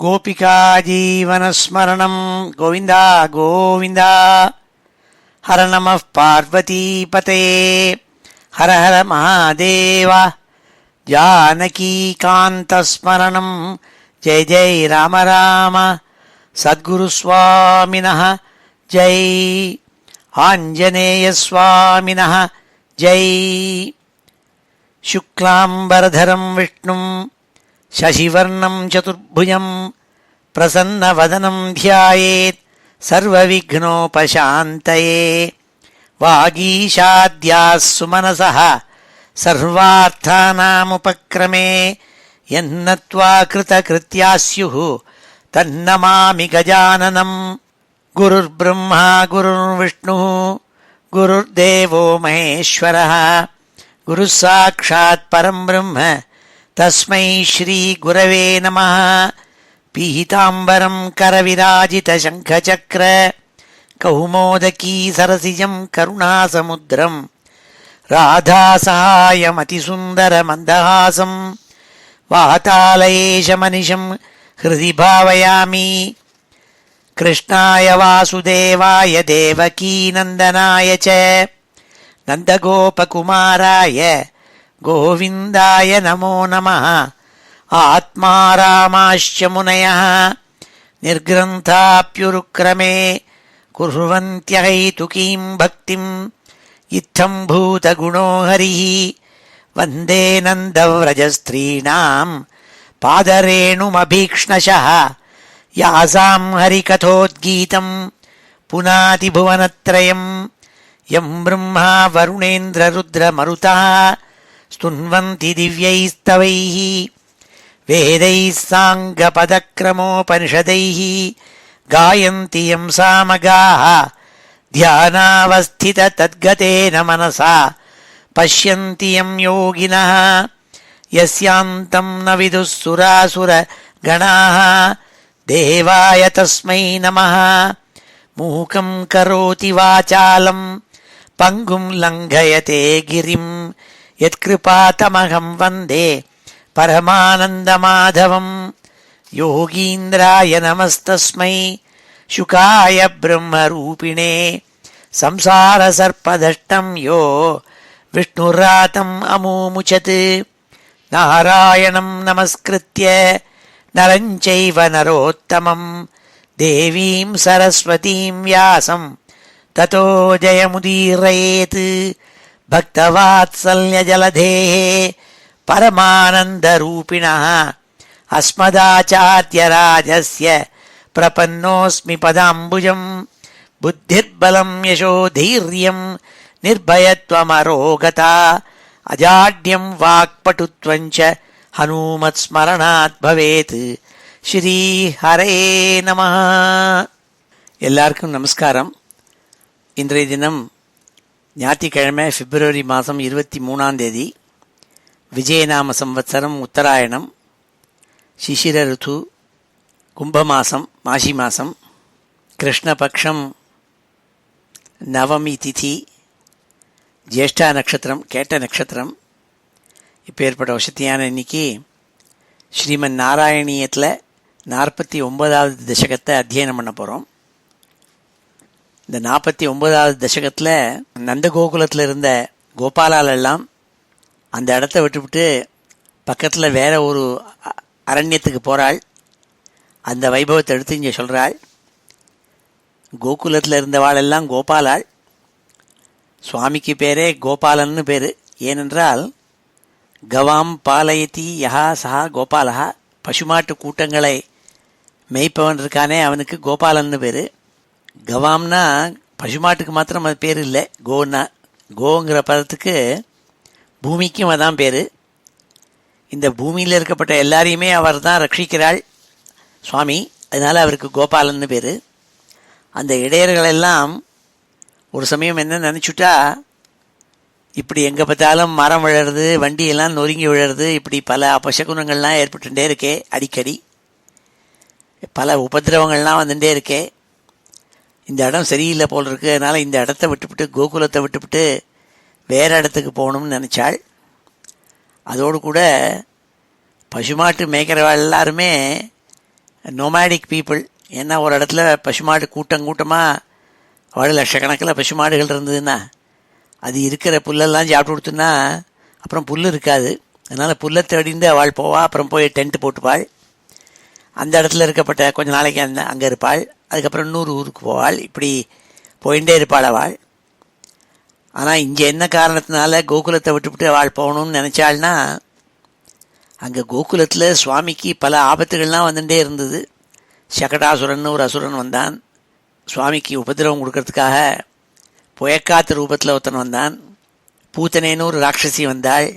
गोपिका जीवनस्मरणं गोविन्दा गोविन्दा। हर नमः पार्वतीपते हर हर महादेव। जानकीकान्तस्मरणं जय जय राम राम। सद्गुरुस्वामिनः जय। आञ्जनेयस्वामिनः जय। शुक्लाम्बरधरं विष्णुं शशिवर्णं चतुर्भुजं प्रसन्नवदनं ध्यायेत् सर्वविघ्नोपशान्तये। वागीशाद्याः सुमनसः सर्वार्थानामुपक्रमे यन्नत्वा कृतकृत्याः स्युः तन्नमामि गजाननम्। गुरुर्ब्रह्मा गुरुर्विष्णुः गुरुर्देवो महेश्वरः गुरुः साक्षात् परं ब्रह्म तस्मै श्री गुरवे नमः। पीताम्बरं करविराजितशङ्खचक्र कौमोदकी सरसिजं करुणासमुद्रं राधासहायमतिसुन्दरमन्दहासं वातालयेशमनिशं हृदि भावयामि। कृष्णाय वासुदेवाय देवकीनन्दनाय च नन्दगोपकुमाराय गोविन्दाय नमो नमः। आत्मा रामाश्च मुनयः निर्ग्रन्थाप्युरुक्रमे कुर्वन्त्यहैतुकीं भक्तिं इत्थं भूतगुणो हरिः। वन्दे नन्दव्रजस्त्रीणां पादरेणुमभीक्ष्णशः यासां हरिकथोद्गीतं पुनातिभुवनत्रयं। यं ब्रह्मा वरुणेन्द्ररुद्रमरुतः स्तुन्वन्ति दिव्यैस्तवैः वेदैः साङ्गपदक्रमोपनिषदैः गायन्ति यं सामगाः। ध्यानावस्थिततद्गतेन मनसा पश्यन्ति यं योगिनः यस्यान्तं न विदुः सुरासुरगणाः। देवाय तस्मै नमः। मूकं करोति वाचालं पङ्गुं लङ्घयते गिरिं यत्कृपातमहं वन्दे परमानन्दमाधवं। योगीन्द्राय नमस्तस्मै शुकाय ब्रह्मरूपिणे संसारसर्पदष्टं यो विष्णुरातम् अमूमुचत्। नारायणं नमस्कृत्य नरं चैव नरोत्तमं देवीं सरस्वतीं व्यासं ततो जयमुदीरयेत्। भक्तवात्सल्यजलधेः परमानन्दरूपिणः अस्मदाचार्यराजस्य प्रपन्नोऽस्मि पदाम्बुजं। बुद्धिर्बलं यशोधैर्यं निर्भयत्वमरोगता अजाड्यं वाक्पटुत्वं च हनुमत्स्मरणात् भवेत्। ஸ்ரீ ஹரே நமः. எல்லாருக்கும் நமஸ்காரம். இன்றைய தினம் ஞாயிற்றுக்கிழமை பிப்ரவரி மாதம் 23 விஜயநாம சம்வத்சரம் உத்தராயணம் சிசிர ருத்து கும்பமாசம் மாசி மாதம் கிருஷ்ணபக்ஷம் நவமி திதி ஜேஷ்டா நட்சத்திரம் கேட்ட நட்சத்திரம். இப்போ ஏற்பட்ட வசதியான இன்னைக்கு ஸ்ரீமன் நாராயணியத்தில் 49வது தசகத்தை அத்தியனம் பண்ண போகிறோம். இந்த 49வது தசகத்தில் நந்தகோகுலத்தில் இருந்த கோபாலால் எல்லாம் அந்த இடத்த விட்டுவிட்டு பக்கத்தில் வேற ஒரு அரண்யத்துக்கு போகிறாள். அந்த வைபவத்தை எடுத்து இங்கே சொல்கிறாள். கோகுலத்தில் இருந்தவாளெல்லாம் கோபாலாள். சுவாமிக்கு பேரே கோபாலன்னு பேர். ஏனென்றால் கவாம் பாலயதி யஹா சஹா கோபாலஹா, பசுமாட்டு கூட்டங்களை மேய்ப்பவன் இருக்கானே அவனுக்கு கோபாலன்னு பேர். கவாம்னா பசுமாட்டுக்கு மாத்திரம் அது பேர் இல்லை, கோன்னா கோங்கிற பதத்துக்கு பூமிக்கும் அதான் பேர். இந்த பூமியில் இருக்கப்பட்ட எல்லாரையுமே அவர் தான் ரட்சிக்கிறாள் சுவாமி, அதனால் அவருக்கு கோபாலன்னு பேர். அந்த இடையர்களெல்லாம் ஒரு சமயம் என்ன நினச்சுட்டா, இப்படி எங்கே பார்த்தாலும் மரம் விழறது, வண்டியெல்லாம் நொறுங்கி விழறது, இப்படி பல அபசகுனங்கள்லாம் ஏற்பட்டுட்டே இருக்கே, அடிக்கடி பல உபதிரவங்கள்லாம் வந்துட்டே இருக்கே, இந்த இடம் சரியில்லை போல் இருக்கு, அதனால் இந்த இடத்த விட்டுவிட்டு கோகுலத்தை விட்டுவிட்டு வேறு இடத்துக்கு போகணும்னு நினச்சாள். அதோடு கூட பசுமாட்டு மேய்க்கிறவள் எல்லாருமே நோமேடிக் பீப்புள். ஏன்னா ஒரு இடத்துல பசுமாடு கூட்டமாக அவள் லட்சக்கணக்கில் பசுமாடுகள் இருந்ததுன்னா அது இருக்கிற புல்லெல்லாம் சாப்பிட்டு கொடுத்துன்னா அப்புறம் புல் இருக்காது. அதனால் புல்லை தேடிந்து அவள் போவாள். அப்புறம் போய் டென்ட்டு போட்டுப்பாள். அந்த இடத்துல இருக்கப்பட்ட கொஞ்ச நாளைக்கு அங்கே இருப்பாள். அதுக்கப்புறம் இன்னொரு ஊருக்கு போவாள். இப்படி போயிட்டே இருப்பாள் அவள். ஆனால் இங்கே என்ன காரணத்தினால கோகுலத்தை விட்டுவிட்டு அவள் போகணும்னு நினச்சாள்னா, அங்கே கோகுலத்தில் சுவாமிக்கு பல ஆபத்துகள்லாம் வந்துட்டே இருந்தது. சகடாசுரன் ஒரு அசுரன் வந்தான். சுவாமிக்கு உபதிரவம் கொடுக்கறதுக்காக புயக்காத்து ரூபத்தில் ஒருத்தன் வந்தான். பூத்தனேன்னு ஒரு ராட்சசி வந்தாள்.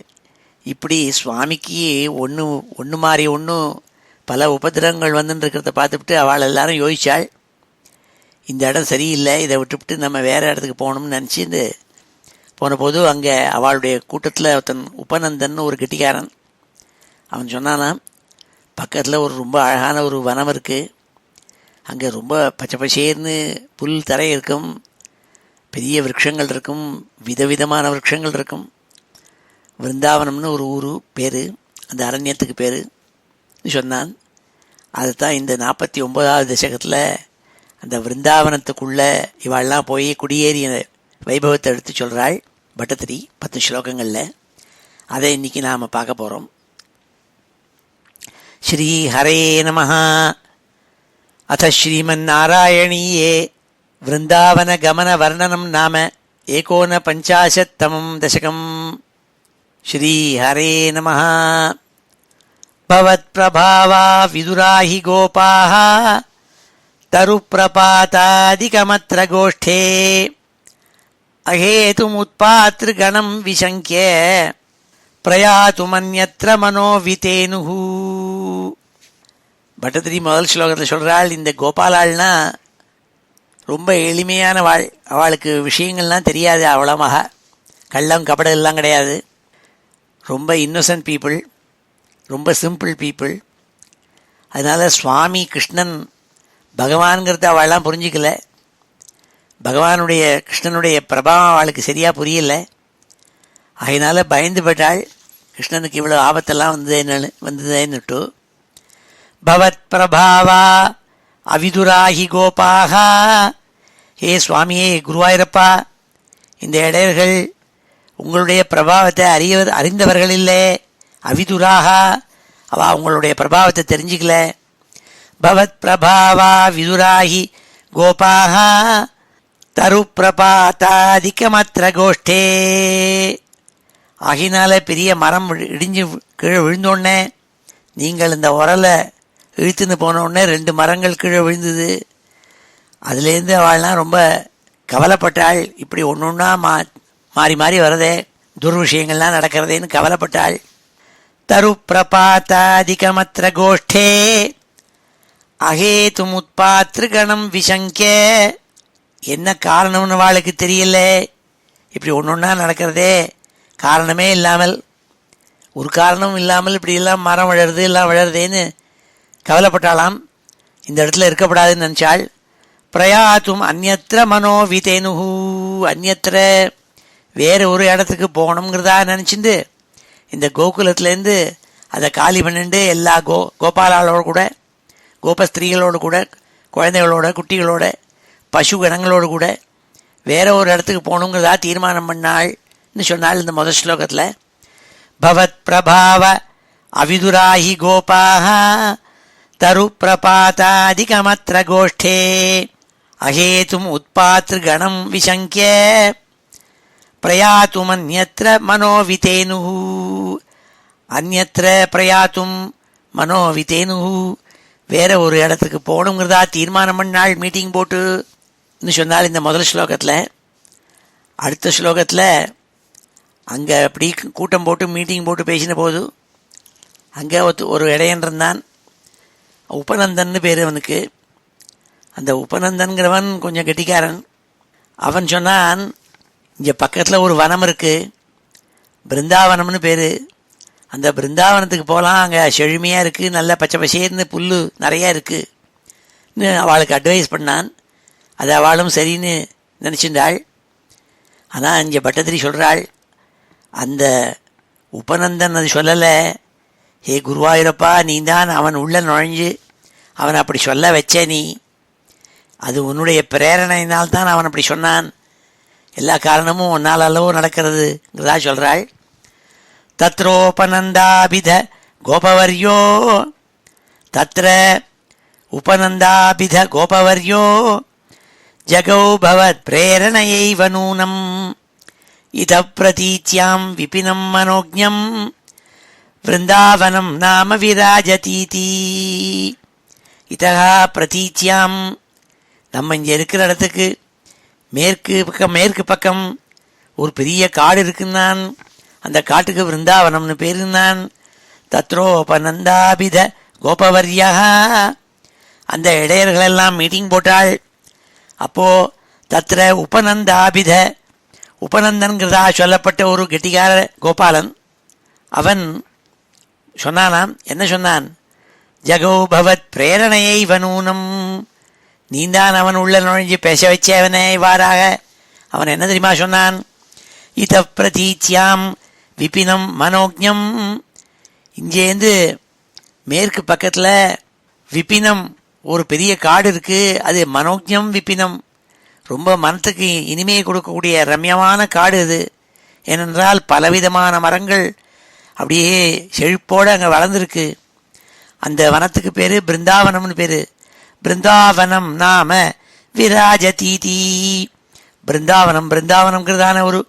இப்படி சுவாமிக்கு ஒன்று மாறி ஒன்றும் பல உபதிரவங்கள் வந்துன்னு இருக்கிறத பார்த்துவிட்டு அவள் எல்லாரும் யோசித்தாள், இந்த இடம் சரியில்லை, இதை விட்டுவிட்டு நம்ம வேறு இடத்துக்கு போகணும்னு நினச்சிட்டு போன போது அங்கே அவளுடைய கூட்டத்தில் ஒருத்தன் உபநந்தன் ஒரு கெட்டிக்காரன். அவன் சொன்னானா, பக்கத்தில் ஒரு ரொம்ப அழகான ஒரு வனம் இருக்குது. அங்கே ரொம்ப பச்சை பசேர்னு புல் தரை இருக்கும், பெரிய விருட்சங்கள் இருக்கும், விதவிதமான விருட்சங்கள் இருக்கும். விருந்தாவனம்னு ஒரு ஊர் பேர், அந்த அரண்யத்துக்கு பேர் சொன்னான். அதுதான் இந்த 49வது தசகத்தில் அந்த விருந்தாவனத்துக்குள்ளே இவாள்லாம் போய் குடியேறிய வைபவத்தை எடுத்து சொல்கிறாள் பட்டத்திரி 10 ஸ்லோகங்களில். அதை இன்றைக்கி நாம் பார்க்க போகிறோம். ஸ்ரீ ஹரே நமஹ. அத ஸ்ரீமன்னாராயணீயே விருந்தாவன கமன வர்ணனம் நாம 59 தசகம். ஸ்ரீ ஹரே நமஹ. பவத்பிரபாவா விதுராஹி கோபாஹ தருப்பிரபாதாதிகமத்ர கோஷ்டே அஹேதுமுத்பாத்ருகணம் விசங்கிய பிரயாத்துமன்யத்ர மனோவிதேனுஹு. பட்டத்திரி முதல் ஸ்லோகத்தில் சொல்கிறாள், இந்த கோபாலாள்னா ரொம்ப எளிமையான வாழ். அவளுக்கு விஷயங்கள்லாம் தெரியாது. அவ்வளமாக கள்ளம் கபடம் எல்லாம் கிடையாது. ரொம்ப இன்னோசன்ட் பீப்புள், ரொம்ப சிம்பிள் பீப்புள். அதனால் சுவாமி கிருஷ்ணன் பகவான்கிறத அவள்லாம் புரிஞ்சிக்கல. பகவானுடைய கிருஷ்ணனுடைய பிரபாவம் அவளுக்கு சரியாக புரியலை. அதனால் பயந்து போயிட்டாள், கிருஷ்ணனுக்கு இவ்வளோ ஆபத்தெல்லாம் வந்ததேன்னுட்டு. பவத் பிரபாவா அவிதுராகி கோபாகா. ஹே சுவாமியே குருவாயிரப்பா, இந்த இடையர்கள் உங்களுடைய பிரபாவத்தை அறிந்தவர்கள் இல்லை. அவிதுராகா, அவள் உங்களுடைய பிரபாவத்தை தெரிஞ்சிக்கல. பவத் பிரபாவா விதுராகி கோபாகா தருப்பிரபாதாதிகமத்ர கோஷ்டே. ஆகினால பெரிய மரம் இடிஞ்சு கீழே விழுந்தோடனே, நீங்கள் இந்த உரலை இழுத்துன்னு போனோடனே 2 மரங்கள் கீழே விழுந்தது. அதுலேருந்து அவள்லாம் ரொம்ப கவலைப்பட்டாள். இப்படி ஒன்று ஒன்றா மாறி மாறி வரதே, துர்விஷயங்கள்லாம் நடக்கிறதேன்னு கவலைப்பட்டாள். தருப்பிரபாதாதிகமத்ர கோஷ்டே அஹேதுமுத்பாத்ருகணம் விசங்கிய. என்ன காரணம்னு அவளுக்கு தெரியல. இப்படி ஒன்று ஒன்றா நடக்கிறதே காரணமே இல்லாமல், ஒரு காரணமும் இல்லாமல் இப்படியெல்லாம் மரம் வளருது எல்லாம் வளருதேன்னு கவலைப்பட்டாலாம். இந்த இடத்துல இருக்கப்படாதுன்னு நினச்சாள். பிரயாத்தும் அந்நத்திர மனோவிதேனுஹு. அந்நத்திர வேறு ஒரு இடத்துக்கு போகணுங்கிறதா நினச்சிண்டு இந்த கோகுலத்துலேருந்து அதை காலி பண்ணிட்டு எல்லா கோபாலாளோடு கூட, கோபஸ்திரீகளோடு கூட, குழந்தைகளோட குட்டிகளோட, பசு கணங்களோடு கூட வேற ஒரு இடத்துக்கு போகணுங்கிறதா தீர்மானம் பண்ணாள்னு சொன்னாள் இந்த முதல் ஸ்லோகத்தில். பவத் பிரபாவ அவிதுராஹி கோபாஹ தருப்பிரபாதாதிகமத்ர கோஷ்டே அஹேதும் உத்பாத்ருகணம் விசங்கிய பிரயாத்தும் அந்யத்ர மனோவிதேனுஹு. அந்யத்ர பிரயாத்தும் மனோவிதேனுஹு, வேற ஒரு இடத்துக்கு போகணுங்கிறதா தீர்மானம் பண்ணாள் மீட்டிங் போட்டுன்னு சொன்னால் இந்த முதல் ஸ்லோகத்தில். அடுத்த ஸ்லோகத்தில் அங்கே அப்படி கூட்டம் போட்டு மீட்டிங் போட்டு பேசின போது அங்கே ஒரு இடையன் இருந்தான். உபநந்தன்னு பேர் அவனுக்கு. அந்த உபநந்தன்கிறவன் கொஞ்சம் கெட்டிக்காரன். அவன் சொன்னான், இங்கே பக்கத்தில் ஒரு வனம் இருக்குது, பிருந்தாவனம்னு பேர். அந்த பிருந்தாவனத்துக்கு போகலாம், அங்கே செழுமையாக இருக்குது, நல்ல பச்சை பசேர்னு புல் நிறையா இருக்குன்னு அவளுக்கு அட்வைஸ் பண்ணான். அது அவளும் சரின்னு நினச்சிருந்தாள். ஆனால் இங்கே பட்டத்திரி சொல்கிறாள், அந்த உபநந்தன் அது சொல்லலை. ஹே குருவாயூரப்பா, நீ தான் அவன் உள்ள நுழைஞ்சு அவன் அப்படி சொல்ல வச்சே நீ, அது உன்னுடைய பிரேரணையினால்தான் அவன் அப்படி சொன்னான், எல்லா காரணமும் உன்னால் அல்லவோ நடக்கிறதுங்கிறதா சொல்கிறாள். தத்ரோபநந்தாபித கோபவர்யோ, தத்ர உபநந்தாபித கோபவர்யோ ஜகௌ பவத் பிரேரணையைவ நூனம் இத பிரதீத்யாம் விபினம் மனோஜ்ஞம் விருந்தாவனம் நாம விராஜதீதி. இதா பிரதீத்யாம், நம்ம இங்கே இருக்கிற இடத்துக்கு மேற்கு பக்கம் ஒரு பெரிய காடு இருக்குன்னான். அந்த காட்டுக்கு விருந்தாவனம்னு பேருன்னான். தத்ரோபநந்தாபித கோபவர்யா, அந்த இடையர்களெல்லாம் மீட்டிங் போட்டாள். அப்போ தத்ர உபநந்தாபித, உபநந்தன்கிறதா சொல்லப்பட்ட ஒரு கெட்டிகார கோபாலன், அவன் சொன்னானாம். என்ன சொன்னான்? ஜகோ பவத் பிரேரணையை வனூனம், நீந்தான் அவன் உள்ள நுழைஞ்சு பேச வச்சே அவனை இவ்வாறாக. அவன் என்ன தெரியுமா சொன்னான்? இத பிரதீத்யாம் விபினம் மனோஜ்ஞம், இங்கேருந்து மேற்கு பக்கத்தில் விபினம் ஒரு பெரிய காடு இருக்கு, அது மனோஜ்ஞம் விபினம், ரொம்ப மனத்துக்கு இனிமையை கொடுக்கக்கூடிய ரம்யமான காடு இது. ஏனென்றால் பலவிதமான மரங்கள் அப்படியே செழிப்போடு அங்கே வளர்ந்துருக்கு. அந்த வனத்துக்கு பேர் பிருந்தாவனம்னு பேர். பிருந்தாவனம் நாம விராஜதீதி. பிருந்தாவனம், பிருந்தாவனம்ங்கிறதான ஒரு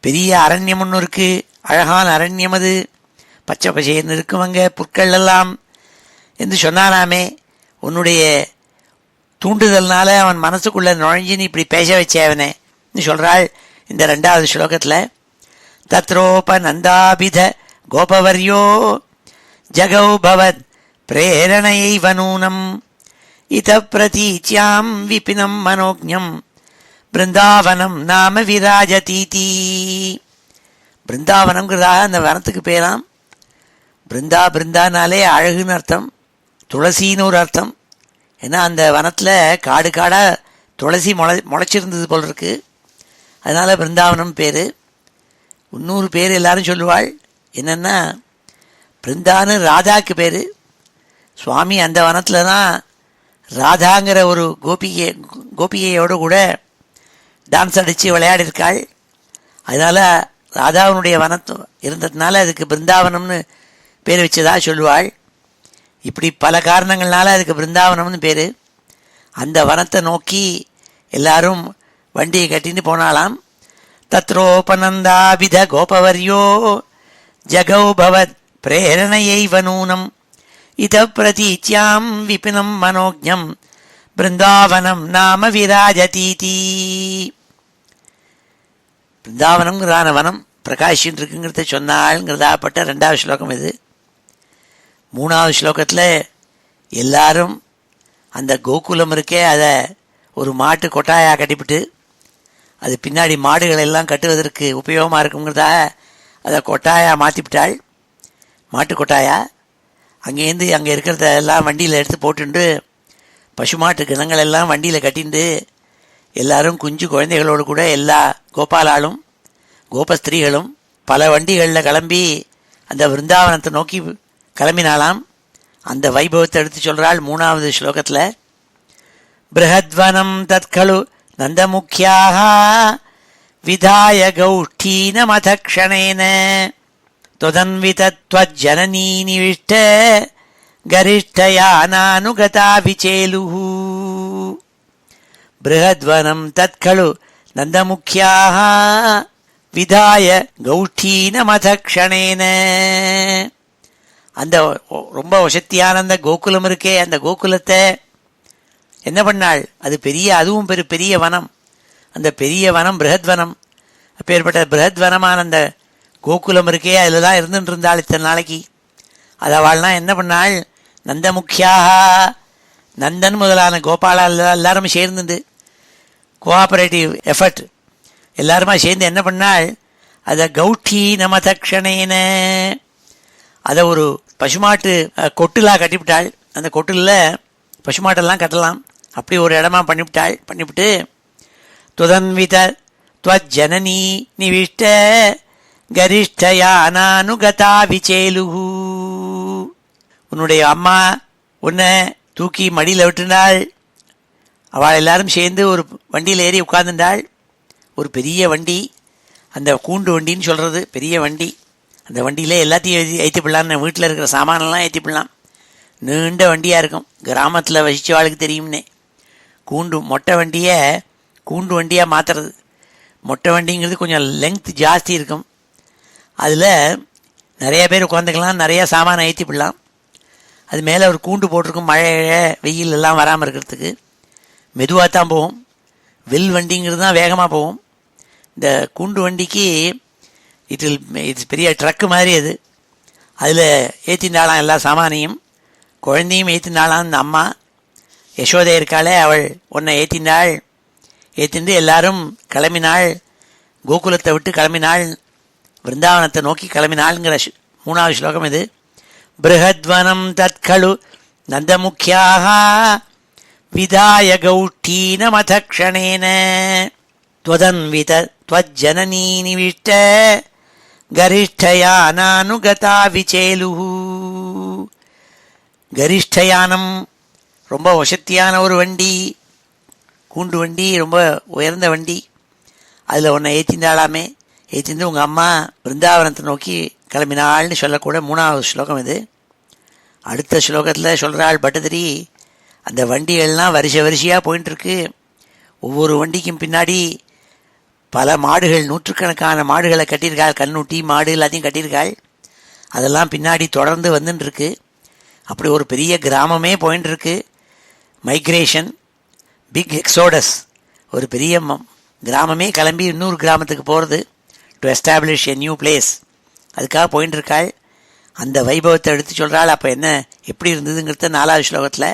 பெரிய அரண்யம் ஒன்று இருக்கு, அழகான அரண்யம். அது பச்சை பசேர்னு இருக்கும், அங்கே புற்கள் எல்லாம் என்று சொன்னானாமே. உன்னுடைய தூண்டுதல்னால அவன் மனசுக்குள்ள நுழைஞ்சு நீ இப்படி பேச வச்சேவனே சொல்றாள் இந்த 2வது ஸ்லோகத்தில். தத்ரோபநந்தாபித கோபவர்யோ ஜகௌ பவத் பிரேரணையைவ நூனம் இத பிரதீச்யாம் விபினம் மனோஜ்ஞம் பிருந்தாவனம் நாம விராஜதீதி. பிருந்தாவனம்ங்கிறதா அந்த வனத்துக்கு பேராம். பிருந்தானாலே அழகுன்னு அர்த்தம், துளசின்னு ஒரு அர்த்தம். ஏன்னா அந்த வனத்தில் காடு காடாக துளசி முளைச்சிருந்தது போல் இருக்கு, அதனால பிருந்தாவனம் பேர். இன்னொரு பேர் எல்லாரும் சொல்லுவாள், என்னென்னா பிருந்தான்னு ராதாக்கு பேர். சுவாமி அந்த வனத்தில் தான் ராதாங்கிற ஒரு கோபிகையோடு கூட டான்ஸ் அடித்து விளையாடிருக்காள். அதனால் ராதாவினுடைய வனத்து இருந்ததுனால அதுக்கு பிருந்தாவனம்னு பேர் வச்சதா சொல்லுவாள். இப்படி பல காரணங்கள்னால அதுக்கு பிருந்தாவனம்னு பேர். அந்த வனத்தை நோக்கி எல்லாரும் வண்டியை கட்டின்னு போனாலாம். தத்ரோபநந்தாபித கோபவர்யோ ஜகௌ பவத் பிரேரணையைவ நூனம் இத பிரதீச்யாம் விபினம் மனோஜ்ஞம் பிருந்தாவனம் நாம விராஜதீதி. பிருந்தாவனம்ங்கிறதான வனம் பிரகாஷின்னு இருக்குங்கிறத சொன்னாள்ங்கிறதாப்பட்ட 2வது ஸ்லோகம் இது. 3வது ஸ்லோகத்தில் எல்லாரும் அந்த கோகுலம் இருக்கே அதை ஒரு மாட்டு கொட்டாயாக கட்டிவிட்டு, அது பின்னாடி மாடுகள் எல்லாம் கட்டுவதற்கு உபயோகமாக இருக்குங்கிறதா அதை கொட்டாயாக மாற்றிவிட்டாள். மாட்டு கொட்டாயா அங்கேருந்து அங்கே இருக்கிறத எல்லாம் வண்டியில் எடுத்து போட்டுண்டு பசுமாட்டு கிணங்கள் எல்லாம் வண்டியில் கட்டிண்டு எல்லாரும் குஞ்சு குழந்தைகளோடு கூட எல்லா கோபாலாலும் கோபஸ்திரீகளும் பல வண்டிகளில் கிளம்பி அந்த விருந்தாவனத்தை நோக்கி கிளம்பினாலாம். அந்த வைபவத்தை எடுத்து சொல்கிறாள் 3வது ஸ்லோகத்தில். பிருஹத்வனம் தத்கலு நந்தமுக்கியாக விதாய கௌஷ்டீனமத க்ஷணேன त्वदन्वितत्वज्जननी निविष्ट गरिष्ठयानानुगता विचेलुः. बृहद्वनं तत्खलु नन्दमुख्याः विधाय गौष्ठीनमथ क्षणेन. அந்த ரொம்ப வசத்தியான அந்த கோகுலம் இருக்கே, அந்த கோகுலத்தை என்ன பண்ணாள்? அது அதுவும் பெரிய வனம். அந்த பெரிய வனம் பிருஹத்வனம். அப்பேற்பட்ட பிருஹத்வனமான அந்த கோகுலம் இருக்கே, அதில் தான் இருந்துட்டு இருந்தாள் இத்தனை நாளைக்கு. அது அவள்லாம் என்ன பண்ணாள்? நந்தமுக்கியாக, நந்தன் முதலான கோபாலா எல்லாருமே சேர்ந்துண்டு கோஆபரேட்டிவ் எஃபர்ட் எல்லாருமா சேர்ந்து என்ன பண்ணாள்? அதை கௌட்டி நம தக்ஷணேன, அதை ஒரு பசுமாட்டு கொட்டுலாக கட்டிவிட்டாள். அந்த கொட்டில் பசுமாட்டெல்லாம் கட்டலாம், அப்படி ஒரு இடமா பண்ணிவிட்டு துதன்வித துவஜனனி நிவிஷ்ட கரிஷ்டயானானுகதா விச்சேலுஹு. உன்னுடைய அம்மா உன்னை தூக்கி மடியில் விட்டுனாள். அவள் எல்லாரும் சேர்ந்து ஒரு வண்டியில் ஏறி உட்கார்ந்துட்டாள். ஒரு பெரிய வண்டி, அந்த கூண்டு வண்டின்னு சொல்கிறது, பெரிய வண்டி. அந்த வண்டியில் எல்லாத்தையும் ஏற்றி போடலான்னு, வீட்டில் இருக்கிற சாமானெல்லாம் ஏற்றி போடலாம். நீண்ட வண்டியாக இருக்கும். கிராமத்தில் வசிச்சவாளுக்கு தெரியும்னே. மொட்டை வண்டியை கூண்டு வண்டியாக மாற்றுறது. மொட்டை வண்டிங்கிறது கொஞ்சம் லெங்க்த் ஜாஸ்தி இருக்கும். அதில் நிறைய பேர் உட்காந்துக்கலாம், நிறையா சாமானை ஏற்றி போடலாம். அது மேலே ஒரு கூண்டு போட்டிருக்கும், மழை வெயில் எல்லாம் வராமல் இருக்கிறதுக்கு. மெதுவாக தான் போகும். வில் வண்டிங்கிறது தான் வேகமாக போகும். இந்த கூண்டு வண்டிக்கு இட்ஸ் பெரிய ட்ரக்கு மாதிரி அது. அதில் ஏற்றினாலாம் எல்லா சாமானையும். குழந்தையும் ஏற்றினாலாம். அந்த அம்மா யசோதை இருக்காளே, அவள் உன்னை ஏற்றினாள். ஏற்றிண்டு எல்லாரும் கிளம்பினாள். கோகுலத்தை விட்டு கிளம்பினாள், விருந்தாவனத்தை நோக்கி கிளம்பினாள்ங்கிற 3வது ஸ்லோகம் இது. பிருஹத்வனம் தத்கலு நந்தமுக்கியாக விதாய கௌட்டீனமத க்ஷணேன த்வதன்வித த்வஜ்ஜனனீ நிவிஷ்ட கரிஷ்டயானானுகதா விச்சேலுஹு. கரிஷ்டயானம் ரொம்ப வசத்தியான ஒரு வண்டி, கூண்டு வண்டி, ரொம்ப உயர்ந்த வண்டி. அதில் ஒன்றை ஏற்றிந்தாளாமே. ஏற்றிந்து உங்கள் அம்மா பிருந்தாவனத்தை நோக்கி கிளம்பினாள்னு சொல்லக்கூட 3வது ஸ்லோகம் இது. அடுத்த ஸ்லோகத்தில் சொல்கிறாள் பட்டதிரி, அந்த வண்டிகள்லாம் வரிசையாக போயின்ட்டுருக்கு. ஒவ்வொரு வண்டிக்கும் பின்னாடி பல மாடுகள், நூற்றுக்கணக்கான மாடுகளை கட்டியிருக்காள். கண்ணுட்டி மாடு எல்லாத்தையும் கட்டியிருக்காள். அதெல்லாம் பின்னாடி தொடர்ந்து வந்துட்டுருக்கு. அப்படி ஒரு பெரிய கிராமமே போயின்ட்டுருக்கு. Migration, big exodus. ஒரு பெரிய கிராமமே கிளம்பி இன்னொரு கிராமத்துக்கு போகிறது, to establish a new place. அதுக்காக போயின்னு இருக்காள். அந்த வைபவத்தை எடுத்து சொல்கிறாள். அப்போ என்ன எப்படி இருந்ததுங்கிறத 4வது ஸ்லோகத்தில்.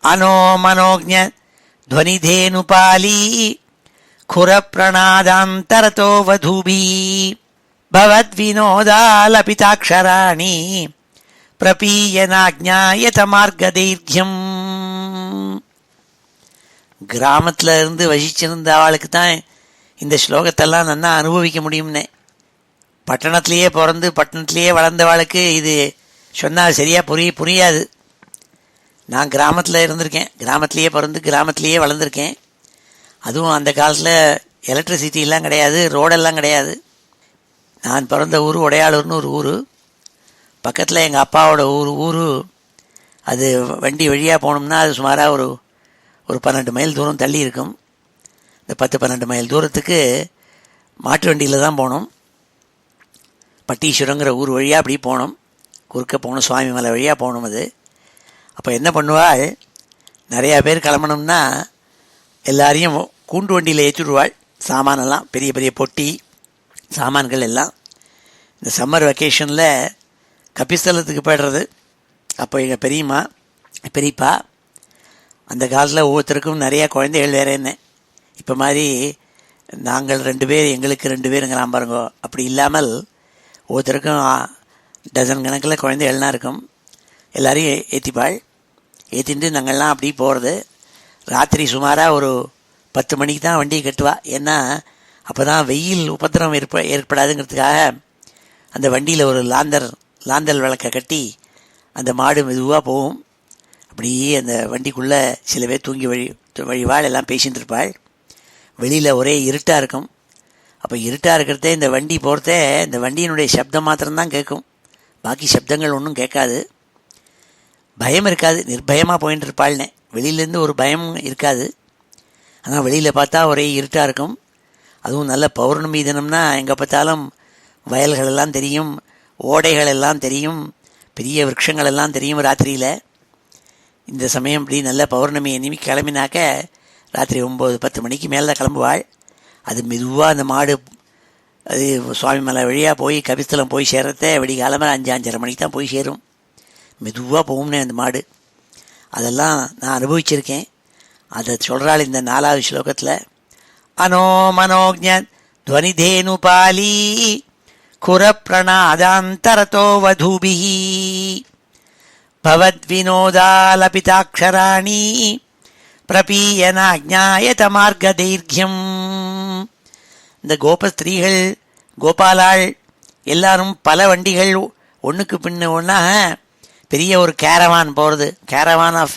அனோ மனோஜ துவனிதேனுபாலி குர பிரணாதாந்தரதோ வதூபி பவத் வினோதாலபிதாட்சராணி பிரபீயனாஜ்ஞாயத மார்கதைர்யம். கிராமத்தில் இருந்து வசிச்சிருந்த அவளுக்கு தான் இந்த ஸ்லோகத்தெல்லாம் நல்லா அனுபவிக்க முடியும்னே. பட்டணத்திலேயே பிறந்து பட்டணத்திலேயே வளர்ந்தவாளுக்கு இது சொன்னால் சரியாக புரியாது. நான் கிராமத்தில் இருந்திருக்கேன், கிராமத்திலேயே பிறந்து கிராமத்திலேயே வளர்ந்துருக்கேன். அதுவும் அந்த காலத்தில் எலக்ட்ரிசிட்டிலாம் கிடையாது, ரோடெல்லாம் கிடையாது. நான் பிறந்த ஊர் உடையாளூர்னு ஒரு ஊர். பக்கத்தில் எங்கள் அப்பாவோட ஊர். அது வண்டி வழியாக போனோம்னா அது சுமாராக ஒரு 12 மைல் தூரம் தள்ளி இருக்கும். இந்த 10-12 மைல் தூரத்துக்கு மாட்டு வண்டியில் தான் போனோம். பட்டீஸ்வரங்கிற ஊர் வழியாக அப்படி போனோம், குறுக்க போகணும், சுவாமி மலை வழியாக போகணும். அது அப்போ என்ன பண்ணுவாள், நிறையா பேர் கிளம்பணும்னா எல்லாரையும் கூண்டு வண்டியில் ஏற்றிடுவாள். சாமானெல்லாம், பெரிய பெரிய பொட்டி சாமான்கள் எல்லாம். இந்த சம்மர் வெக்கேஷனில் கபிஸ்தலத்துக்கு போய்டுறது. அப்போ எங்கள் பெரியப்பா அந்த காலத்தில் ஒவ்வொருத்தருக்கும் நிறையா குழந்தைகள் வேறு என்ன. இப்போ மாதிரி நாங்கள் 2 பேர், எங்களுக்கு 2 பேருங்கிறான் பாருங்கோ. அப்படி இல்லாமல் ஒவ்வொருத்தருக்கும் டசன் கணக்கில் குழந்தைகள்லாம் இருக்கும். எல்லாரையும் ஏற்றிப்பாள். ஏற்றிட்டு நாங்கள்லாம் அப்படி போகிறது. ராத்திரி சுமாராக ஒரு 10 மணிக்கு தான் வண்டியை கட்டுவா. ஏன்னா அப்போ தான் வெயில் உபத்திரம் ஏற்படாதுங்கிறதுக்காக அந்த வண்டியில் ஒரு லாந்தல் விளக்கை கட்டி அந்த மாடு மெதுவாக போகும். அப்படியே அந்த வண்டிக்குள்ளே சில பேர் தூங்கி வழிவாள், எல்லாம் பேசிகிட்டு இருப்பாள். வெளியில் ஒரே இருட்டாக இருக்கும். அப்போ இருட்டாக இருக்கிறதே இந்த வண்டி போகிறதே இந்த வண்டியினுடைய சப்தம் மாத்திரம்தான் கேட்கும், பாக்கி சப்தங்கள் ஒன்றும் கேட்காது. பயம் இருக்காது, நிர்பயமாக போயின்னு இருப்பாள்னே. வெளியிலேருந்து ஒரு பயம் இருக்காது. ஆனால் வெளியில் பார்த்தா ஒரே இருட்டாக இருக்கும். அதுவும் நல்ல பௌர்ணமி தினம்னா எங்கே பார்த்தாலும் வயல்கள் எல்லாம் தெரியும், ஓடைகள் எல்லாம் தெரியும், பெரிய விருட்சங்கள் எல்லாம் தெரியும் ராத்திரியில். இந்த சமயம் இப்படி நல்ல பௌர்ணமி அன்னைக்கு கிளம்பினாக்க ராத்திரி 9-10 மணிக்கு மேலே தான் கிளம்புவாள். அது மெதுவாக அந்த மாடு அது சுவாமி மலை வழியாக போய் கபிஸ்தலம் போய் சேர்றத விடிகாலமாக 5-5:30 மணிக்கு தான் போய் சேரும். மெதுவாக போகும்னே அந்த மாடு. அதெல்லாம் நான் அனுபவிச்சிருக்கேன். அதை சொல்கிறாள் இந்த 4வது ஸ்லோகத்தில். அனோ மனோஜ துவனிதேனுபாலி குர பிரணாதாந்தரதோ வதூபிஹி பவத் வினோதாலபிதாட்சராணி பிரபீயனாஜ்ஞாயத மார்கதைர்யம். இந்த கோபஸ்திரீகள், கோபாலாள் எல்லாரும் பல வண்டிகள் ஒன்றுக்கு பின்ன ஒன்றாக பெரிய ஒரு கேரவான் போகிறது. Caravan of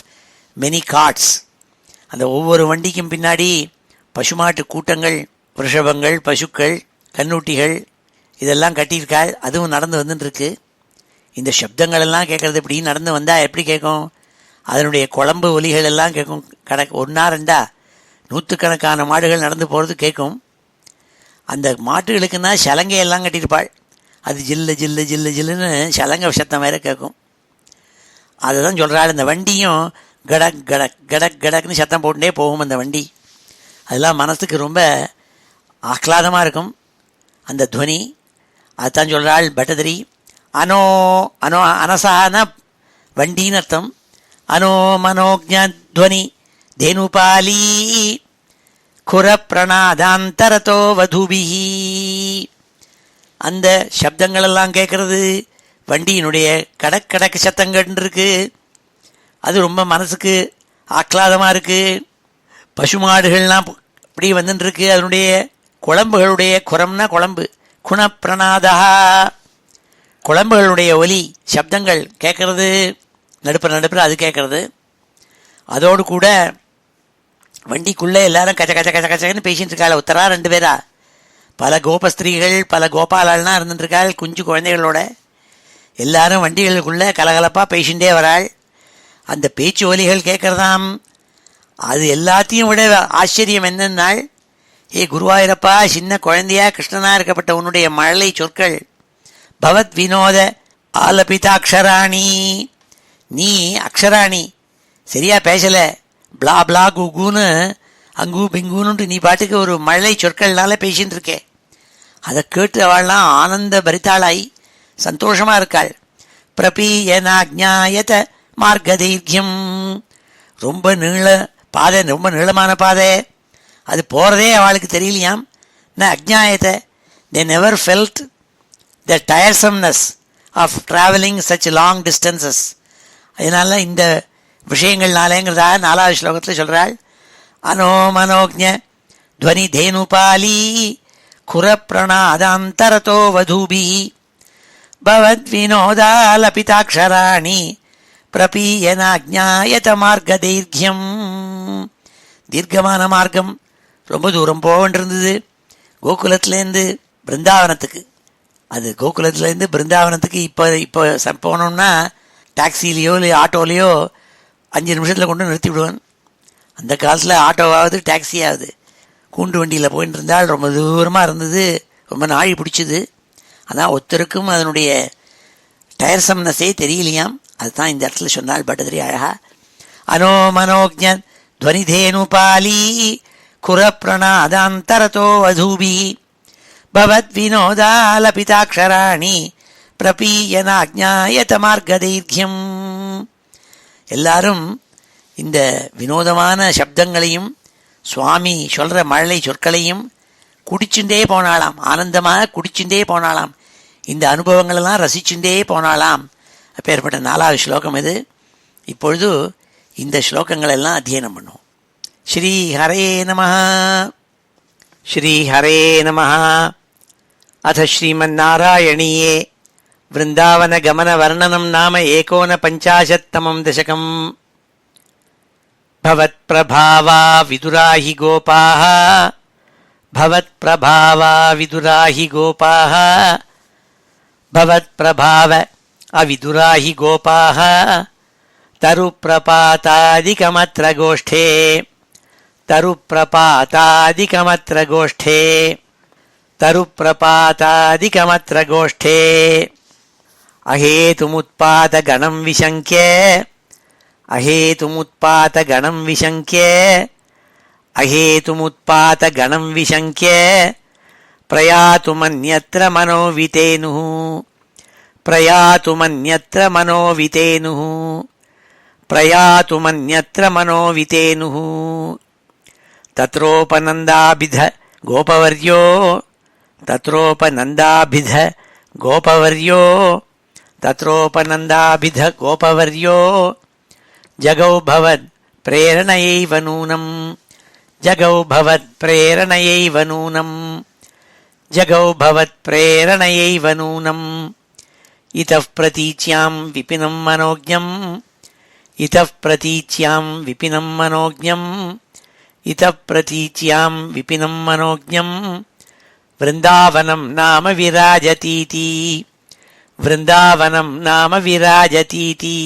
many carts. அந்த ஒவ்வொரு வண்டிக்கும் பின்னாடி பசுமாட்டு கூட்டங்கள், ரிஷபங்கள், பசுக்கள், கண்ணூட்டிகள் இதெல்லாம் கட்டியிருக்காள். அதுவும் நடந்து வந்துட்டுருக்கு. இந்த சப்தங்கள் எல்லாம் கேட்கறது எப்படி நடந்து வந்தால் எப்படி கேட்கும்? அதனுடைய குழம்பு ஒலிகள் எல்லாம் கேட்கும். ஒன்றா ரெண்டா நூற்றுக்கணக்கான மாடுகள் நடந்து போகிறது கேட்கும். அந்த மாட்டுகளுக்குன்னா சலங்கையெல்லாம் கட்டியிருப்பாள். அது ஜில்லு ஜில்லு ஜில்லு ஜில்லுன்னு சலங்கை சத்தம் வேற கேட்கும். அதை தான் சொல்கிறாள். இந்த வண்டியும் கடக் கடக் கடக் கடக்னு சத்தம் போட்டுட்டே போகும் அந்த வண்டி. அதெல்லாம் மனசுக்கு ரொம்ப ஆஹ்லாதமாக இருக்கும் அந்த துவனி. அதுதான் சொல்கிறாள் பட்டதிரி. அனோ அனோ அனசான வண்டின்னு அர்த்தம். அனோ மனோஜ்ஞத்வனி தேனுபாலி குர பிரணாதாந்தரதோ வதுபிஹி. அந்த சப்தங்களெல்லாம் கேட்கறது வண்டியினுடைய கடக் கடக்கு சத்தங்கன்னு இருக்கு. அது ரொம்ப மனசுக்கு ஆஹ்லாதமாக இருக்குது. பசுமாடுகள்லாம் இப்படி வந்துட்டுருக்கு. அதனுடைய குழம்புகளுடைய குரம்னா குழம்பு, குணப்பிரணாதா, குழம்புகளுடைய ஒலி சப்தங்கள் கேட்கறது நடுப்புற அது கேட்கறது. அதோடு கூட வண்டிக்குள்ளே எல்லாரும் கச்ச கச்ச கச்ச கச்சன்னு பேசிகிட்டு இருக்காள். ஒருத்தரா ரெண்டு பேரா பல கோபஸ்திரீகள், பல கோபாலெல்லாம் இருந்துட்டுருக்காள் குஞ்சு குழந்தைகளோட. எல்லாரும் வண்டிகளுக்குள்ளே கலகலப்பாக பேசிகிட்டே வராள். அந்த பேச்சு ஒலிகள் கேட்கறதாம். அது எல்லாத்தையும் விட ஆச்சரியம் என்னன்னாள், ஏ குருவாயூரப்பா, சின்ன குழந்தையா கிருஷ்ணனா இருக்கப்பட்ட உன்னுடைய மழலை சொற்கள், பவத் வினோத ஆலபிதாட்சராணி, நீ அக்ஷராணி, சரியா பேசல, பிளா பிளா குகுன்னு அங்கு பிங்குன்னு நீ பாட்டுக்கு ஒரு மழலை சொற்கள்னால பேசின்னு இருக்கே. அதை கேட்டு அவள்லாம் ஆனந்த பரித்தாளாய் சந்தோஷமா இருக்காள். பிரபீயனாஜ்ஞாயத மார்கதைர்யம், ரொம்ப பாதை, ரொம்ப நீளமான பாதை. அது போகிறதே அவளுக்கு தெரியலையாம். ந அஜ்ஞாயத்தை, they never felt the tiresomeness of travelling such long distances. அதனால இந்த விஷயங்கள்னாலேங்கிறதா 4வது ஸ்லோகத்தில் சொல்கிறாள். அனோ மனோஜ்ஞ துவனி தேனுபாலி குரப்பிரணாதாந்தரதோ வதூபி பவத் வினோதாலபிதாட்சராணி பிரபீயனாஜ்ஞாயத மார்கதைர்யம். தீர்க்கமான மார்க்கம், ரொம்ப தூரம் போக வேண்டியிருந்தது கோகுலத்துலேருந்து பிருந்தாவனத்துக்கு. அது கோகுலத்துலேருந்து பிருந்தாவனத்துக்கு இப்போ போனோம்னா டாக்ஸிலேயோ இல்லை ஆட்டோலேயோ 5 நிமிஷத்தில் கொண்டு நிறுத்தி விடுவேன். அந்த காலத்தில் ஆட்டோவாவது டாக்ஸியாவது. கூண்டு வண்டியில் போயிட்டு இருந்தால் ரொம்ப தூரமாக இருந்தது, ரொம்ப நாழி பிடிச்சிது. அதான் ஒருத்தருக்கும் அதனுடைய டயர்சம்னஸே தெரியலையாம். அதுதான் இந்த இடத்துல சொன்னால் பட்டதிரி அழகா. அனோ மனோஜ்ஞ துவனிதேனுபாலி குரப்பிரணாதாந்தரதோ வதூபி பவத் வினோதாலபிதாட்சராணி பிரபீயனாஜ்ஞாயத மார்கதைர்யம். எல்லாரும் இந்த வினோதமான சப்தங்களையும் சுவாமி சொல்கிற மழலை சொற்களையும் குடிச்சுட்டே போனாலாம், ஆனந்தமாக குடிச்சுட்டே போனாலாம், இந்த அனுபவங்களெல்லாம் ரசிச்சுட்டே போனாலாம். அப்பேற்பட்ட 4வது ஸ்லோகம் இது. இப்பொழுது இந்த ஸ்லோகங்கள் எல்லாம் அத்தியனம் பண்ணுவோம். ஸ்ரீ ஹரே நமஹ. ஸ்ரீ ஹரே நமஹ. அத ஸ்ரீமன்னாராயணீயே விருந்தாவன கமன வர்ணனம் நாம 59 தசகம். பவத் பிரபாவா விதுராஹி கோபாஹ, பவத் பிரபாவா விதுராஹி கோபாஹ, பவத் பிரபாவ அவிதுராஹி கோபாஹ தருப்பிரபாதாதிகமத்ர கோஷ்டே, தருப்பிரபாதாதிகமத்ர கோஷ்டே, தருப்பிரபாதாதிகமத்ர கோஷ்டே. அஹேதுமுத்பாதகணம் விசங்க்ய, அஹேதுமுத்பாதகணம் விசங்க்ய, அஹேதுமுத்பாதகணம் விசங்க்ய பிரயாத்துமன்யத்ர மனோவிதேனுः, பிரயாத்துமன்யத்ர மனோவிதேனுः, பிரயாத்துமன்யத்ர மனோவிதேனுः. தத்ரோபநந்தாபித கோபவர்யோ, தத்ரோபநந்தாபித கோபவர்யோ, தத்ரோபநந்தாபித கோபவர்யோ ஜகௌ பவத் பிரேரணயைவ நூனம், ஜகௌ பவத் பிரேரணயைவ நூனம், ஜகௌ பவத் பிரேரணயைவ நூனம். இதः பிரதீச்யாம் விபினம் மனோஜ்ஞம், इतः प्रतीच्यां विपिनं मनोज्ञम् इतः प्रतीच्यां विपिनं मनोज्ञम् वृन्दावनं नाम विराजतीति वृन्दावनं नाम विराजतीति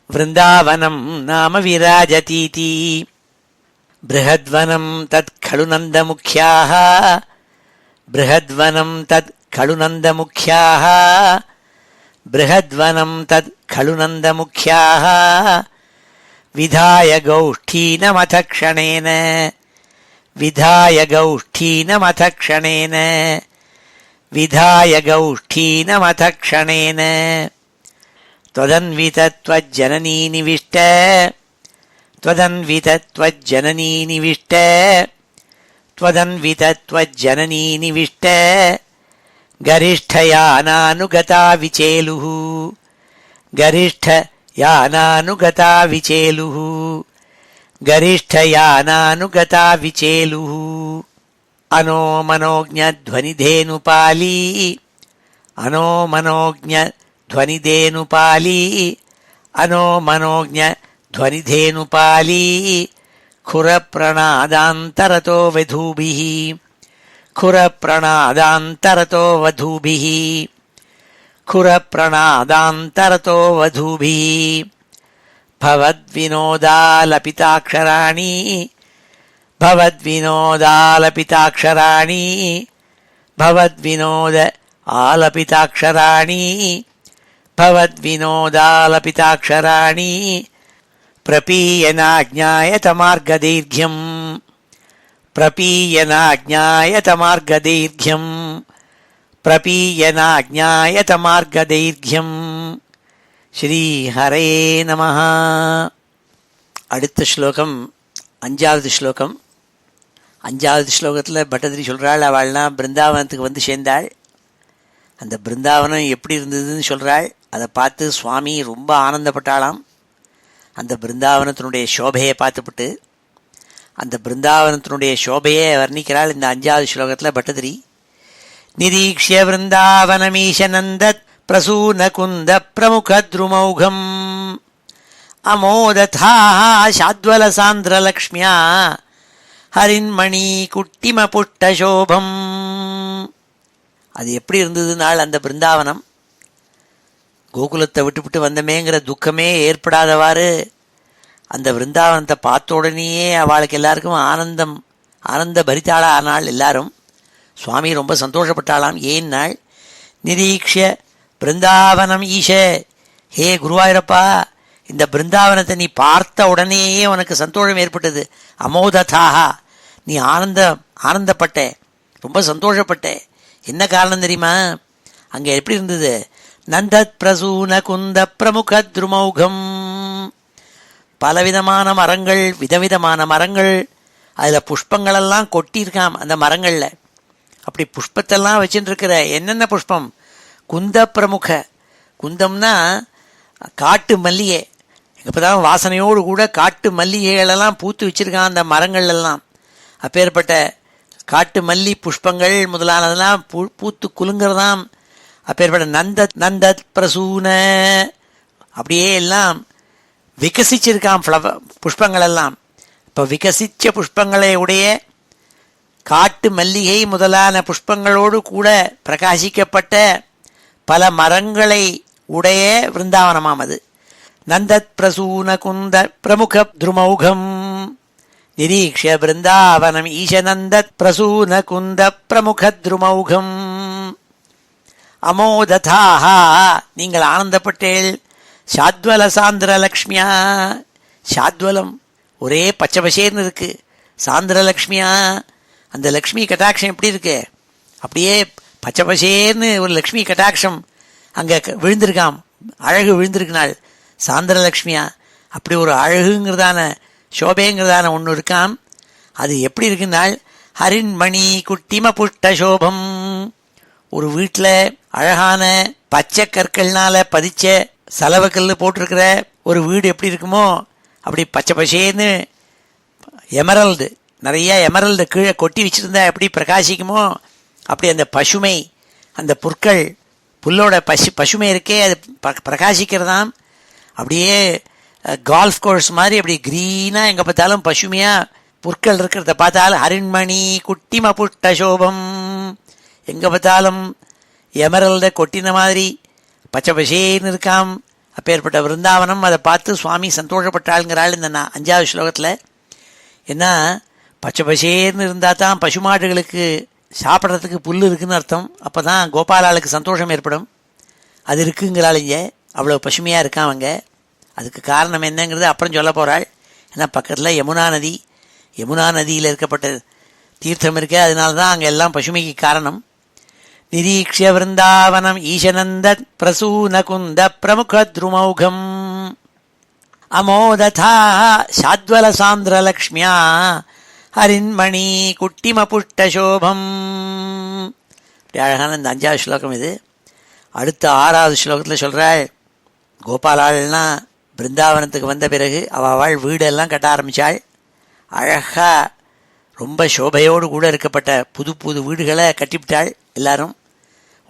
वृन्दावनं नाम विराजतीति बृहद्वनं तत् खलु नन्दमुख्याः बृहद्वनं तत् खलु नन्दमुख्याः बृहद्वनं तत् खलु नन्दमुख्याः विधाय गौष्ठीनमथ क्षणेन विधाय गौष्ठीनमथ क्षणेन विधाय गौष्ठीनमथ क्षणेन त्वदन्वितत्वज्जननी निविष्ट त्वदन्वितत्वज्जननी निविष्ट त्वदन्वितत्वज्जननी निविष्ट गरिष्ठयानानुगता विचेलुः गरिष्ठयानानुगता विचेलुः गरिष्ठयानानुगता विचेलुः अनो मनोज्ञध्वनिधेनुपाली अनो मनोज्ञध्वनिधेनुपाली अनो मनोज्ञध्वनिधेनुपाली खुरप्रणादान्तरतो वधूभिः खुरप्रणादान्तरतो वधूभिः खुरप्रणादान्तरतो वधूभिः भवद्विनोदालपिताक्षराणि भवद्विनोदालपिताक्षराणि भवद्विनोद आलपिताक्षराणि भवद्विनोदालपिताक्षराणि प्रपीयनाज्ञायतमार्गदैर्घ्यम् प्रपीयनाज्ञायतमार्गदैर्घ्यम् प्रपीयनाज्ञायतमार्गदैर्घ्यम् ஸ்ரீஹரே நமஹ. அடுத்த ஸ்லோகம் 5வது ஸ்லோகம். 5வது ஸ்லோகத்தில் பட்டதிரி சொல்கிறாள், அவள்லாம் பிருந்தாவனத்துக்கு வந்து சேர்ந்தாள். அந்த பிருந்தாவனம் எப்படி இருந்ததுன்னு சொல்கிறாள். அதை பார்த்து சுவாமி ரொம்ப ஆனந்தப்பட்டாளாம். அந்த பிருந்தாவனத்தினுடைய சோபையை பார்த்துப்பட்டு அந்த பிருந்தாவனத்தினுடைய சோபையை வர்ணிக்கிறாள் இந்த 5வது ஸ்லோகத்தில் பட்டதிரி. நிரீக்ஷ்ய விருந்தாவனமீஷநந்தத் பிரசூனகுந்த பிரமுகத்ருமௌகம் அமோததாஹ சாத்வலசாந்திரலக்ஷ்மியா ஹரின்மணி குட்டிம புஷ்டசோபம். அது எப்படி இருந்ததுனால் அந்த பிருந்தாவனம் கோகுலத்தை விட்டுவிட்டு வந்தமேங்கிற துக்கமே ஏற்படாதவாறு அந்த பிருந்தாவனத்தை பார்த்த உடனேயே அவளுக்கு எல்லாருக்கும் ஆனந்த பரிதாளா ஆனாள். எல்லாரும் சுவாமி ரொம்ப சந்தோஷப்பட்டாளாம். ஏன்னாள், நிரீக்ஷ பிருந்தாவனம் ஈஷ, ஹே குருவாயூரப்பா, இந்த பிருந்தாவனத்தை நீ பார்த்த உடனேயே உனக்கு சந்தோஷம் ஏற்பட்டது. அமோததாகா, நீ ஆனந்தப்பட்ட, ரொம்ப சந்தோஷப்பட்ட. என்ன காரணம் தெரியுமா? அங்கே எப்படி இருந்தது? நந்தத் பிரசூன குந்த பிரமுக துருமௌகம், பலவிதமான மரங்கள், விதவிதமான மரங்கள், அதில் புஷ்பங்களெல்லாம் கொட்டியிருக்காம் அந்த மரங்களில். அப்படி புஷ்பத்தெல்லாம் வச்சுட்டு இருக்கிற என்னென்ன புஷ்பம்? குந்த பிரமுக, குந்தம்னா காட்டு மல்லிகை, இப்போதான் வாசனையோடு கூட காட்டு மல்லிகைகளெல்லாம் பூத்து வச்சிருக்கான் அந்த மரங்கள்லாம். அப்பேற்பட்ட காட்டு மல்லி புஷ்பங்கள் முதலானதெல்லாம் பூத்து குலுங்கிறதாம். அப்பேற்பட்ட நந்தத் பிரசூன, அப்படியே எல்லாம் விகசிச்சிருக்கான் புஷ்பங்கள் எல்லாம். இப்போ விகசிச்ச புஷ்பங்களை உடைய காட்டு மல்லிகை முதலான புஷ்பங்களோடு கூட பிரகாசிக்கப்பட்ட பல மரங்களை உடைய விருந்தாவனமாம் அது. நந்தத் பிரசூன குந்த பிரமுக துருமௌகம் நிரீக்ஷ பிருந்தாவனம் ஈஷநந்தத் பிரசூன குந்த பிரமுக துருமௌகம் அமோததாஹா, நீங்கள் ஆனந்தப்பட்டேள். சாத்வல சாந்திரலக்ஷ்மியா, சாத்வலம் ஒரே பச்சை பசேர்னு இருக்கு. சாந்திரலக்ஷ்மியா, அந்த லக்ஷ்மி கட்டாட்சம் எப்படி இருக்கு? அப்படியே பச்சை பசேர்னு ஒரு லக்ஷ்மி கட்டாட்சம் அங்கே விழுந்திருக்காம், அழகு விழுந்திருக்குனாள் சாந்திரலக்ஷ்மியா. அப்படி ஒரு அழகுங்கிறதான சோபைங்கிறதான ஒன்று இருக்காம். அது எப்படி இருக்குனால், ஹரின்மணி குட்டிம புஷ்ட சோபம், ஒரு வீட்டில் அழகான பச்சை கற்கள்னால பதிச்ச சலவக்கல் போட்டிருக்கிற ஒரு வீடு எப்படி இருக்குமோ அப்படி பச்சை பசேன்னு எமரல்டு, நிறைய எமரல்டு கீழே கொட்டி வச்சுருந்தா எப்படி பிரகாசிக்குமோ அப்படி அந்த பசுமை, அந்த புற்கள், புல்லோட பசுமை இருக்கே அது பிரகாசிக்கிறதாம். அப்படியே கால்ஃப் கோர்ஸ் மாதிரி அப்படி க்ரீனாக எங்கே பார்த்தாலும் பசுமையாக புற்கள் இருக்கிறத பார்த்தாலும் ஹரிண்மணி குட்டிம புட்ட சோபம், எங்கே பார்த்தாலும் எமரல்ட கொட்டின மாதிரி பச்சை பசேன்னு இருக்காம். அப்பேற்பட்ட விருந்தாவனம். அதை பார்த்து சுவாமி சந்தோஷப்பட்டாளுங்கிறாள் இந்த 5வது ஸ்லோகத்தில். ஏன்னா பச்சை பசேர்னு இருந்தால் தான் பசுமாடுகளுக்கு சாப்பிட்றதுக்கு புல் இருக்குதுன்னு அர்த்தம். அப்போ தான் கோபாலாளுக்கு சந்தோஷம் ஏற்படும். அது இருக்குங்கிறாள் இங்கே. அவ்வளோ பசுமையாக இருக்கான் அவங்க. அதுக்கு காரணம் என்னங்கிறது அப்புறம் சொல்ல போகிறாள். ஏன்னா பக்கத்தில் யமுனா நதி, யமுனா நதியில் இருக்கப்பட்ட தீர்த்தம் இருக்கு. அதனால தான் அங்கே எல்லாம் பசுமைக்கு காரணம். நிரீக்ஷ விருந்தாவனம் ஈசநந்த பிரசூனகுந்த பிரமுகத்ருமௌகம் அமோததா சாத்வல சாந்திரலக்ஷ்மியா ஹரின்மணி குட்டிம புஷ்டசோபம். அழகான இந்த 5வது ஸ்லோகம் இது. அடுத்த 6வது ஸ்லோகத்தில் சொல்கிறாள், கோபாலாள்னா பிருந்தாவனத்துக்கு வந்த பிறகு அவள் வீடெல்லாம் கட்ட ஆரம்பித்தாள். அழகாக ரொம்ப சோபையோடு கூட இருக்கப்பட்ட புது புது வீடுகளை கட்டிவிட்டாள். எல்லாரும்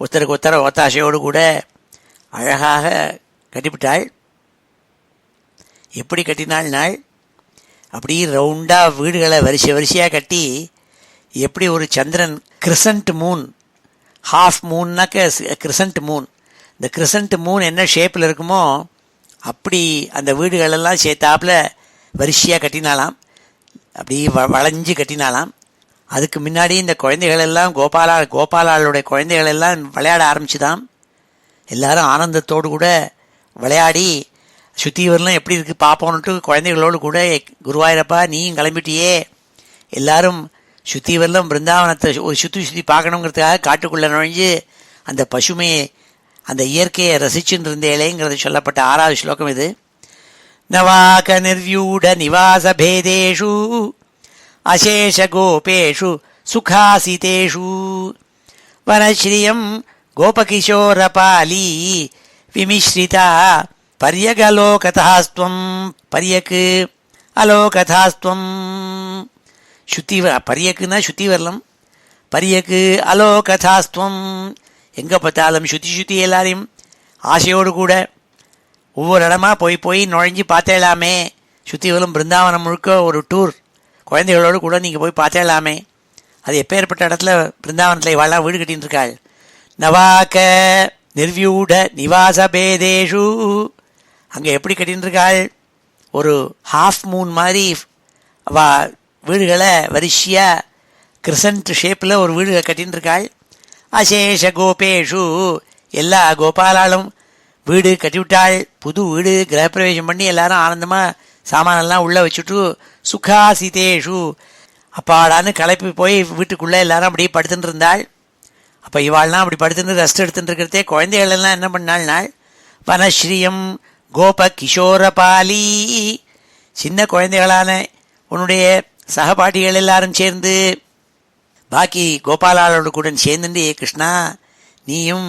ஒருத்தருக்கு ஒருத்தர ஒத்தாசையோடு கூட அழகாக கட்டிவிட்டாள். எப்படி கட்டினாள் நாள், அப்படி ரவுண்டாக வீடுகளை வரிசையாக கட்டி, எப்படி ஒரு சந்திரன் கிரிசன்ட் மூன், ஹாஃப் மூன்னாக்க கிரிசன்ட் மூன், இந்த கிரிசன்ட் மூன் என்ன ஷேப்பில் இருக்குமோ அப்படி அந்த வீடுகளெல்லாம் சேர்த்தாப்புல வரிசையாக கட்டினாலாம். அப்படி வளைஞ்சு கட்டினாலாம். அதுக்கு முன்னாடி இந்த குழந்தைகள் எல்லாம் கோபாலாளுடைய குழந்தைகள் எல்லாம் விளையாட ஆரம்பிச்சுதான். எல்லாரும் ஆனந்தத்தோடு கூட விளையாடி சுத்திவரெலாம் எப்படி இருக்குது பார்ப்போன்னுட்டு குழந்தைகளோடு கூட, குருவாயூரப்பா நீயும் கிளம்பிட்டியே, எல்லாரும் சுத்திவரெலாம் பிருந்தாவனத்தை ஒரு சுற்றி பார்க்கணுங்கிறதுக்காக காட்டுக்குள்ளே நுழைஞ்சு அந்த பசுமையை, அந்த இயற்கையை ரசிச்சுன்னு இருந்தேலேங்கிறது சொல்லப்பட்ட 6வது ஸ்லோகம் இது. நவாக நிர்வியூட நிவாச பேதேஷு அசேஷ கோபேஷு சுகாசிதேஷு வனஸ்ரீயம் கோபகிஷோரபாலி விமிஸ்ரிதா பரியகலோகதாஸ்துவம். பரியக்கு அலோகதாஸ்துவம். பரியக்குன்னா சுத்தி வரலாம். பரியக்கு அலோகதாஸ்துவம். எங்கே பார்த்தாலும் சுற்றி எல்லாரையும் ஆசையோடு கூட ஒவ்வொரு இடமா போய் நுழைஞ்சி பார்த்தேலாமே. சுற்றி வரும் பிருந்தாவனம் முழுக்க ஒரு டூர் குழந்தைகளோடு கூட நீங்கள் போய் பார்த்தேலாமே. அது எப்பேற்பட்ட இடத்துல பிருந்தாவனத்தில் இவாள்லாம் வீடு கட்டின்னு இருக்காள். நவாக்க நிர்வியூட நிவாச பேதேஷு. அங்கே எப்படி கட்டின்னு இருக்காள், ஒரு ஹாஃப் மூன் மாதிரி அவா வீடுகளை வரிசையாக கிரிசன்ட் ஷேப்பில் ஒரு வீடு கட்டின்னு இருக்காள். அசேஷ கோபேஷு. எல்லா கோபாலாலும் வீடு கட்டிவிட்டாள். புது வீடு கிரகப்பிரவேசம் பண்ணி எல்லாரும் ஆனந்தமாக சாமானெல்லாம் உள்ளே வச்சுட்டு சுகாசிதேஷு அப்பாடான்னு கிளப்பி போய் வீட்டுக்குள்ளே எல்லாரும் அப்படியே படுத்துட்டு இருந்தாள். அப்போ இவாள்லாம் அப்படி படுத்துட்டு ரெஸ்ட் எடுத்துட்டு இருக்கிறதே குழந்தைகள் எல்லாம் என்ன பண்ணாள்னாள், வனஸ்ரீயம் கோப கிஷோரபாலி. சின்ன குழந்தைகளான உன்னுடைய சகபாட்டிகள் எல்லாரும் சேர்ந்து பாக்கி கோபாலாளோடு கூட சேர்ந்துட்டு, ஏ கிருஷ்ணா நீயும்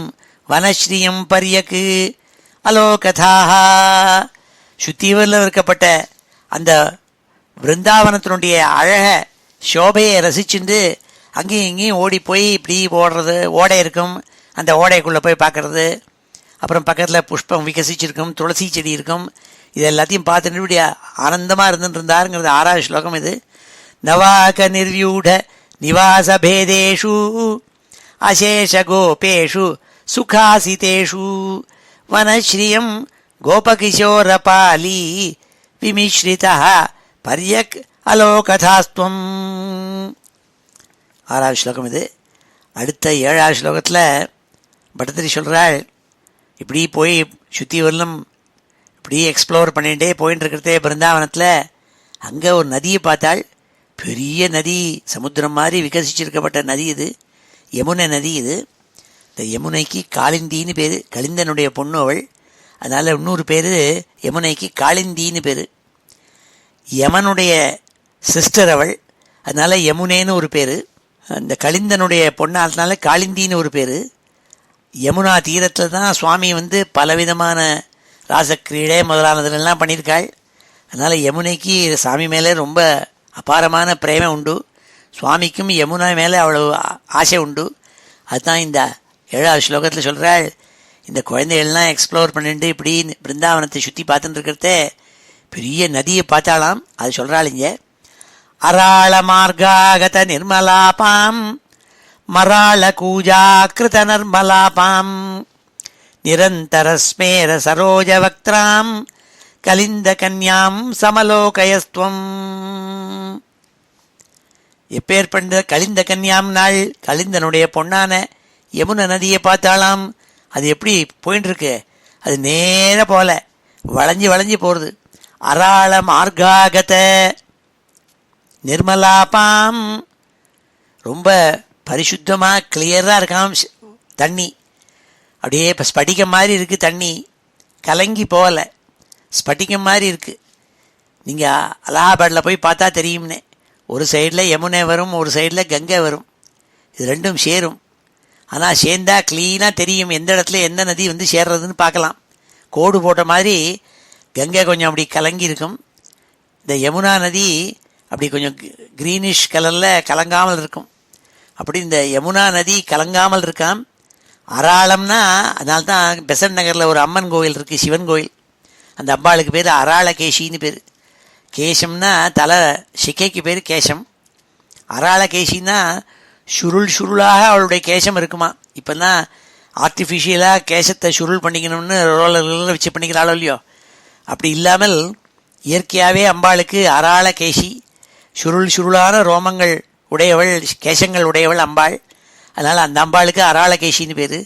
வனஸ்ரீயம் பரியக்கு அலோகதாக சுத்திவரில் இருக்கப்பட்ட அந்த பிருந்தாவனத்தினுடைய அழக சோபையை ரசிச்சுண்டு அங்கேயும் இங்கேயும் ஓடி போய் இப்படி ஓடுறது. ஓடை இருக்கும், அந்த ஓடைக்குள்ளே போய் பார்க்குறது. அப்புறம் பக்கத்தில் புஷ்பம் விகசிச்சிருக்கும், துளசி செடி இருக்கும். இது எல்லாத்தையும் பார்த்துட்டு இப்படி ஆனந்தமாக இருந்துட்டு இருந்தாருங்கிறது 6வது ஸ்லோகம் இது. நவாக நிர்வியூட நிவாச பேதேஷு அசேஷ கோபேஷு சுகாசிதேஷு வனஸ்ரீயம் கோபகிஷோரபாலி விமிஸ்ரிதா பரியக் அலோகதாஸ்துவம். 6வது ஸ்லோகம் இது. அடுத்த 7வது ஸ்லோகத்தில் பட்டத்திரி சொல்கிறாள், இப்படி போய் சுற்றி வரலும் இப்படி எக்ஸ்ப்ளோர் பண்ணிகிட்டே போயின்னு இருக்கிறதே பிருந்தாவனத்தில் அங்கே ஒரு நதியை பார்த்தாள். பெரிய நதி, சமுத்திரம் மாதிரி விகசிச்சிருக்கப்பட்ட நதி இது, யமுனை நதி இது. இந்த யமுனைக்கு காளிந்தின்னு பேர். கலிந்தனுடைய பொண்ணு அவள், அதனால் இன்னொரு பேர் யமுனைக்கு காளிந்தின்னு பேர். யமனுடைய சிஸ்டர் அவள், அதனால் யமுனேன்னு ஒரு பேர். அந்த கலிந்தனுடைய பொண்ணால்னால காளிந்தின்னு ஒரு பேர். யமுனா தீரத்தில் தான் சுவாமி பலவிதமான ராசக்கிரீடை முதலானதுலாம் பண்ணியிருக்காள். அதனால் யமுனைக்கு சாமி மேலே ரொம்ப அபாரமான பிரேமை உண்டு. சுவாமிக்கும் யமுனா மேலே அவ்வளோ ஆசை உண்டு. அதுதான் இந்த 7வது ஸ்லோகத்தில் சொல்கிறாள், இந்த குழந்தைகள்லாம் எக்ஸ்ப்ளோர் பண்ணிட்டு இப்படி பிருந்தாவனத்தை சுற்றி பார்த்துட்டு இருக்கிறதே பெரிய நதியை பார்த்தாலாம். அது சொல்கிறாளிங்க. அராள மார்காகத நிர்மலாபாம் மராள கூஜாக்கிருத நர்மலாபாம் நிரந்தர ஸ்மேர சரோஜ வக்திராம் கலிந்த கன்யாம் சமலோகயஸ்துவம். எப்பேற்பட்ட கலிந்த கன்யாம் நாள், கலிந்தனுடைய பொன்னான யமுன நதியை பார்த்தாலாம். அது எப்படி போயின்னு இருக்கு, அது நேர போல வளைஞ்சி வளைஞ்சி போகிறது. அராள மார்காகத நிர்மலாபாம், ரொம்ப பரிசுத்தமாக கிளியராக இருக்காம் தண்ணி. அப்படியே இப்போ ஸ்படிகம் மாதிரி இருக்குது தண்ணி, கலங்கி போகலை, ஸ்பட்டிகம் மாதிரி இருக்குது. நீங்கள் அலகாபாடில் போய் பார்த்தா தெரியும்னே, ஒரு சைடில் யமுனை வரும், ஒரு சைடில் கங்கை வரும், இது ரெண்டும் சேரும். ஆனால் சேர்ந்தா க்ளீனாக தெரியும் எந்த இடத்துல எந்த நதி வந்து சேர்றதுன்னு பார்க்கலாம். கோடு போட்ட மாதிரி கங்கை கொஞ்சம் அப்படி கலங்கி இருக்கும், இந்த யமுனா நதி அப்படி கொஞ்சம் க்ரீனிஷ் கலரில் கலங்காமல் இருக்கும். அப்படி இந்த யமுனா நதி கலங்காமல் இருக்காம். அராளம்னா அதனால்தான் பெசன்ட் நகரில் ஒரு அம்மன் கோயில் இருக்குது, சிவன் கோயில். அந்த அம்பாளுக்கு பேர் அராளகேசின்னு பேர். கேசம்னா தலை, சிக்கைக்கு பேர் கேசம். அராளகேசின்னா சுருள் சுருளாக அவளுடைய கேசம் இருக்குமா. இப்போ தான் ஆர்டிஃபிஷியலாக கேசத்தை சுருள் பண்ணிக்கணும்னு ரோலர்களில் வச்சு பண்ணிக்கிறாளோ இல்லையோ, அப்படி இல்லாமல் இயற்கையாகவே அம்பாளுக்கு அராளகேசி, சுருள் சுருளான ரோமங்கள் உடையவள், கேசங்கள் உடையவள் அம்பாள். அதனால் அந்த அம்பாளுக்கு அராளகேசின்னு பேர்.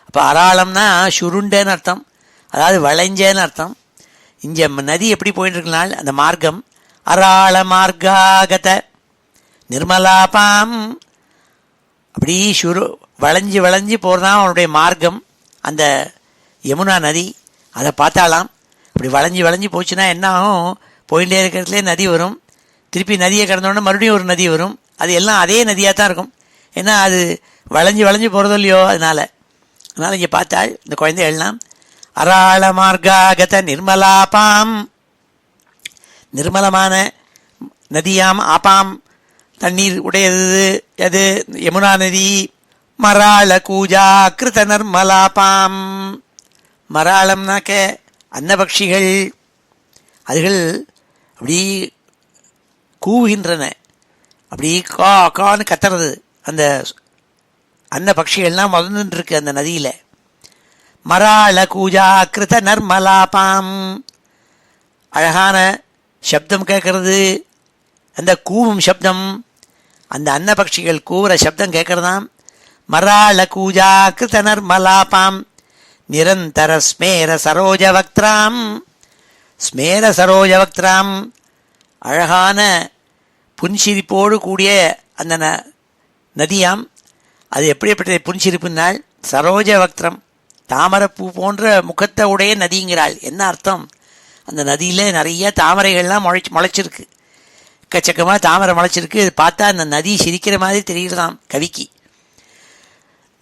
அப்போ அராளம்னா சுருண்டேன்னு அர்த்தம், அதாவது வளைஞ்சேன்னு அர்த்தம். இங்கே நதி எப்படி போயிட்டு இருக்கனால அந்த மார்க்கம் அராள மார்காகத நிர்மலாபாம், அப்படி வளைஞ்சி வளைஞ்சி போகிறதான் அவனுடைய மார்க்கம் அந்த யமுனா நதி. அதை பார்த்தாலாம். அப்படி வளைஞ்சி வளைஞ்சி போச்சுன்னா என்ன ஆகும், போயிட்டே இருக்கிறதுலே நதி வரும், திருப்பி நதியை கடந்தோடனே மறுபடியும் ஒரு நதி வரும். அது எல்லாம் அதே நதியாக தான் இருக்கும், ஏன்னா அது வளைஞ்சி வளைஞ்சி போகிறதோ இல்லையோ. அதனால் இங்கே பார்த்தாள் இந்த குழந்தை எல்லாம் அராள மார்காகத நிர்மலாபாம், நிர்மலமான நதியாம், ஆப்பாம் தண்ணீர் உடையது அது யமுனா நதி. மராள கூஜா கிருத நர்மலாபாம், மராளம்னாக்க அன்னபக்ஷிகள், அதுகள் அப்படி கூவுகின்றன, அப்படி கா கான்னு கத்துறது. அந்த அன்ன பட்சிகள்லாம் வளர்ந்துருக்கு அந்த நதியில். மராள கூஜா கிருத நர்மலாபாம், அழகான சப்தம் கேட்கறது, அந்த கூவும் சப்தம், அந்த அன்ன பட்சிகள் கூவுற சப்தம் கேட்கறதாம். மராள கூஜா கிருத நர்மலாபாம் நிரந்தர ஸ்மேர சரோஜவக்திராம், ஸ்மேர சரோஜவக்திராம், அழகான புன்சிரிப்போடு கூடிய அந்த நதியாம். அது எப்படிப்பட்ட புன்சிரிப்புனால் சரோஜவக்திரம், தாமரைப்பூ போன்ற முகத்தை உடைய நதிங்கிறாள். என்ன அர்த்தம், அந்த நதியில் நிறைய தாமரைகள்லாம் முளைச்சிருக்கு, எக்கச்சக்கமாக தாமரை முளைச்சிருக்கு. பார்த்தா அந்த நதி சிரிக்கிற மாதிரி தெரிகிறதாம் கவிக்கு.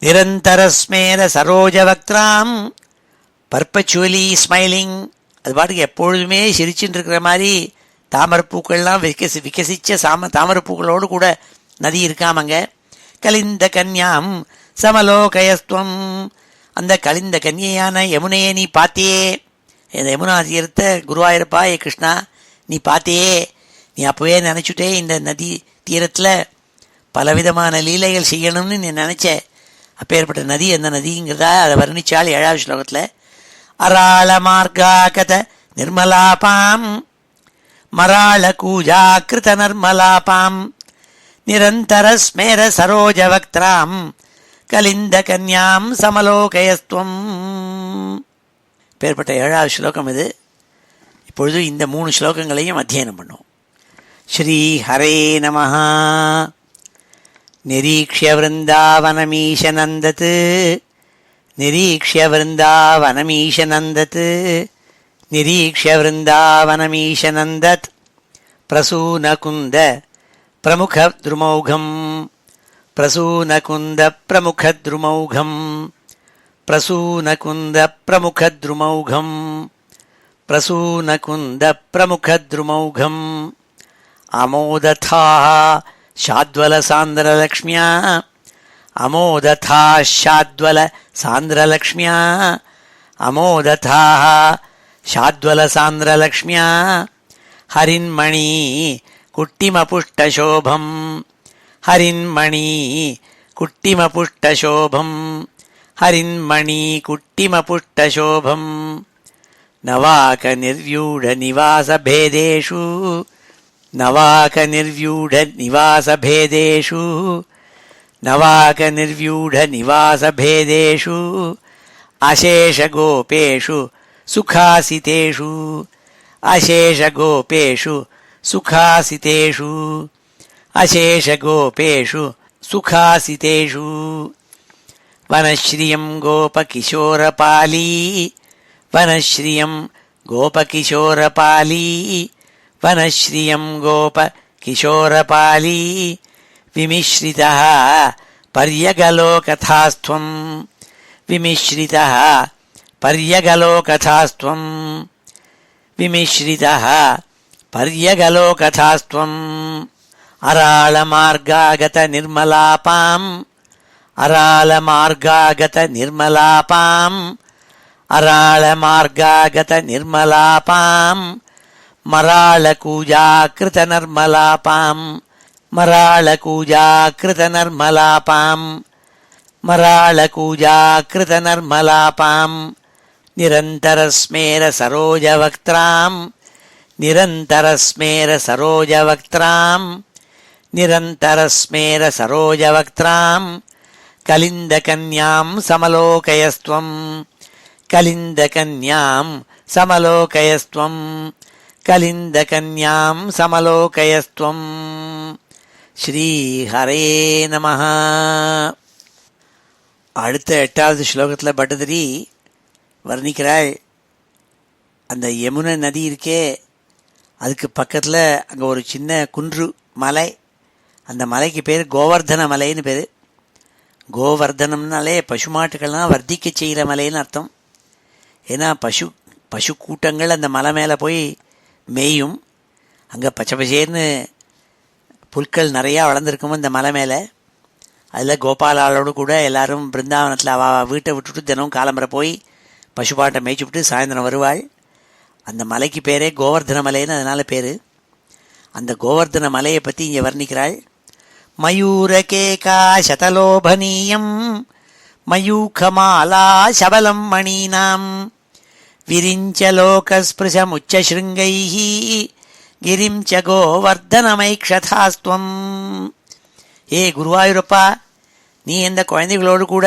நிரந்தர ஸ்மேர சரோஜவக்திராம், பர்பச்சுவலி ஸ்மைலிங், அது பாட்டுக்கு எப்பொழுதுமே சிரிச்சுட்டு இருக்கிற மாதிரி தாமரைப்பூக்கள்லாம் விகசித்த தாமரைப்பூக்களோடு கூட நதி இருக்காமங்க. கலிந்த கன்யாம் சமலோகயஸ்துவம், அந்த கலிந்த கன்னியான யமுனையை நீ பார்த்தியே, இந்த யமுனா தீரத்தை குருவாயூரப்பா ஏ கிருஷ்ணா நீ பார்த்தியே, நீ அப்போவே நினச்சுட்டே இந்த நதி தீரத்தில் பலவிதமான லீலைகள் செய்யணும்னு நீ நினச்ச. அப்பேற்பட்ட நதி அந்த நதிங்கிறதா அதை வர்ணிச்சால் 7வது ஸ்லோகத்தில். அராள மார்காகத நிர்மலாபாம் மராள கூஜா கிருத நர்மலாபாம் நிரந்தர ஸ்மேர சரோஜவக்திராம் கலிந்த கன்யாம் சமலோகயஸ்துவம். பேர்பட்ட 7வது ஸ்லோகம் இது. இப்பொழுது இந்த 3 ஸ்லோகங்களையும் அத்தியனம் பண்ணுவோம். ஸ்ரீ ஹரே நமஹ. நிரீக்ஷ்ய விருந்தாவனமீஷ நந்தத், நிரீக்ஷ்ய விருந்தாவனமீஷ நந்தத், நிரீக்ஷ்ய விருந்தாவனமீஷ நந்தத் பிரசூனகுந்த பிரமுகத்ருமௌகம், பிரசூனகுந்த பிரமுகத்ருமௌகம், பிரசூனகுந்த பிரமுகத்ருமௌகம், பிரசூனகுந்த பிரமுகத்ருமௌகம். அமோததாः ஷாத்வல சாந்திரலக்ஷ்மியா, அமோததாः ஷாத்வல சாந்திரலக்ஷ்மியா, அமோததாः ஷாத்வலசாந்திரலக்ஷ்மியா ஹரின்மணி குட்டிமபுஷ்டசோபம் ஹரின்மணி குட்டிமபுஷ்டசோபம் ஹரின்மணி குட்டிமபுஷ்டசோபம் நவாக நிர்வியூட நிவாசபேதேஷு நவாக நிர்வியூட நிவாசபேதேஷு நவாக நிர்வியூட நிவாசபேதேஷு அசேஷகோபேஷு சுகாசிதேஷு அசேஷகோபேஷு சுகாசிதேஷு அசேஷகோபேஷு சுகாசிதேஷு வனஸ்ரீயம் கோபகிஷோரபாலீ வனஸ்ரீயம் கோபகிஷோரபாலீ வனஸ்ரீயம் கோபகிஷோரபாலீ விமிஸ்ரிதः பர்யகலோகதாஸ்த்வம் விமிஸ்ரிதः பர்யகலோகதாஸ்த்வம் விமிஸ்ரிதः பர்யகலோகதாஸ்த்வம் அராளமார்காகத நிர்மலாபாம் அராளமார்காகத நிர்மலாபாம் அராளமார்காகத நிர்மலாபாம் மராளகூஜாக்ருத நர்மலாபாம் மராளகூஜாக்ருத நர்மலாபாம் மராளகூஜாக்ருத நர்மலாபாம் நிரந்தரஸ்மேர சரோஜவக்த்ராம் நிரந்தரஸ்மேர சரோஜவக்த்ராம் நிரந்தரஸ்மேர சரோஜவக்த்ராம் கலிந்தகன்யாம் சமலோகயஸ்த்வம் கலிந்தகன்யாம் சமலோகயஸ்த்வம் கலிந்தகன்யாம் சமலோகயஸ்த்வம். ஸ்ரீ ஹரே நமஹ. அடுத்த 8வது ஸ்லோகத்தில் பட்டதிரி வர்ணிக்கிறாள். அந்த யமுனை நதி இருக்கே, அதுக்கு பக்கத்தில் அங்கே ஒரு சின்ன குன்று மலை, அந்த மலைக்கு பேர் கோவர்தன மலைன்னு பேர். கோவர்தனம்னாலே பசுமாட்டுக்கள்லாம் வர்த்திக்க செய்கிற மலைன்னு அர்த்தம். ஏன்னா பசு கூட்டங்கள் அந்த மலை மேலே போய் மேயும். அங்கே பச்சை பசேர்னு புல்கள் நிறையா வளர்ந்துருக்கும் அந்த மலை மேலே. அதில் கோபாலாளோடு கூட எல்லாரும் பிருந்தாவனத்தில் அவள் வீட்டை விட்டுட்டு தினம் காலம்பரை போய் பசுபாட்டை மேய்ச்சி விட்டு சாயந்தரம் வருவாள். அந்த மலைக்கு பேரே கோவர்தன மலைன்னு அதனால் பேர். அந்த கோவர்தன மலையை பற்றி இங்கே வர்ணிக்கிறாள். மயூரகேகா சதலோபனீயம் மயூகமாலா சபலம் மணீனாம் விரிஞ்சலோகஸ்பிருஷமுச்சஸ்ருங்கைஹி கிரிம் ச கோவர்தனமைக்ஷதாஸ்துவம். ஏ குருவாயூரப்பா, நீ இந்த குழந்தைகளோடு கூட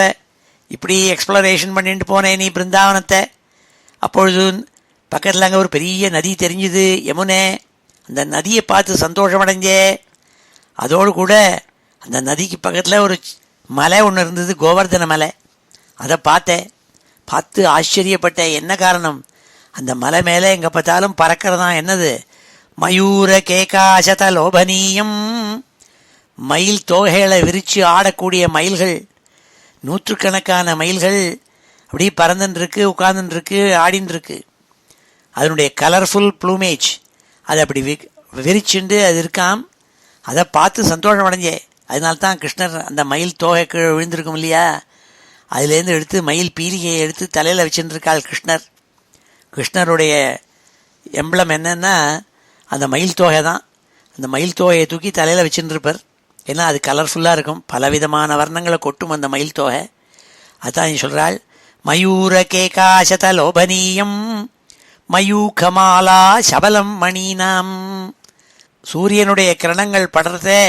இப்படி எக்ஸ்ப்ளரேஷன் பண்ணிட்டு போனேன் நீ பிருந்தாவனத்தை. அப்பொழுது பக்கத்தில் அங்கே ஒரு பெரிய நதி தெரிஞ்சுது, யமுனை. அந்த நதியை பார்த்து சந்தோஷமடைஞ்சே. அதோடு கூட அந்த நதிக்கு பக்கத்தில் ஒரு மலை ஒன்று இருந்தது, கோவர்தன மலை. அதை பார்த்து ஆச்சரியப்பட்டேன். என்ன காரணம்? அந்த மலை மேலே எங்கே பார்த்தாலும் பறக்கிறதான். என்னது? மயூர கேகாசத லோபனீயம். மயில் தோகைகளை விரித்து ஆடக்கூடிய மயில்கள், நூற்றுக்கணக்கான மயில்கள் அப்படி பறந்துருக்கு, உட்கார்ந்துருக்கு, ஆடின்ருக்கு. அதனுடைய கலர்ஃபுல் ப்ளூமேஜ் அது அப்படி விரிச்சுண்டு அது இருக்காம். அதை பார்த்து சந்தோஷம் அடைஞ்சே. அதனால்தான் கிருஷ்ணர் அந்த மயில் தோகை கீழே விழுந்திருக்கும் இல்லையா, அதுலேருந்து எடுத்து மயில் பீலிகையை எடுத்து தலையில் வச்சுருக்காள் கிருஷ்ணர். கிருஷ்ணருடைய எம்பளம் என்னன்னா அந்த மயில் தோகை தான். அந்த மயில் தோகையை தூக்கி தலையில் வச்சுருப்பார். ஏன்னா அது கலர்ஃபுல்லாக இருக்கும், பலவிதமான வர்ணங்களை கொட்டும் அந்த மயில் தோகை. அதான் சொல்கிறாள், மயூர கேகாசத லோபனீயம் மயூகமாலா சபலம் மணீனாம். சூரியனுடைய கிரணங்கள் படுறதே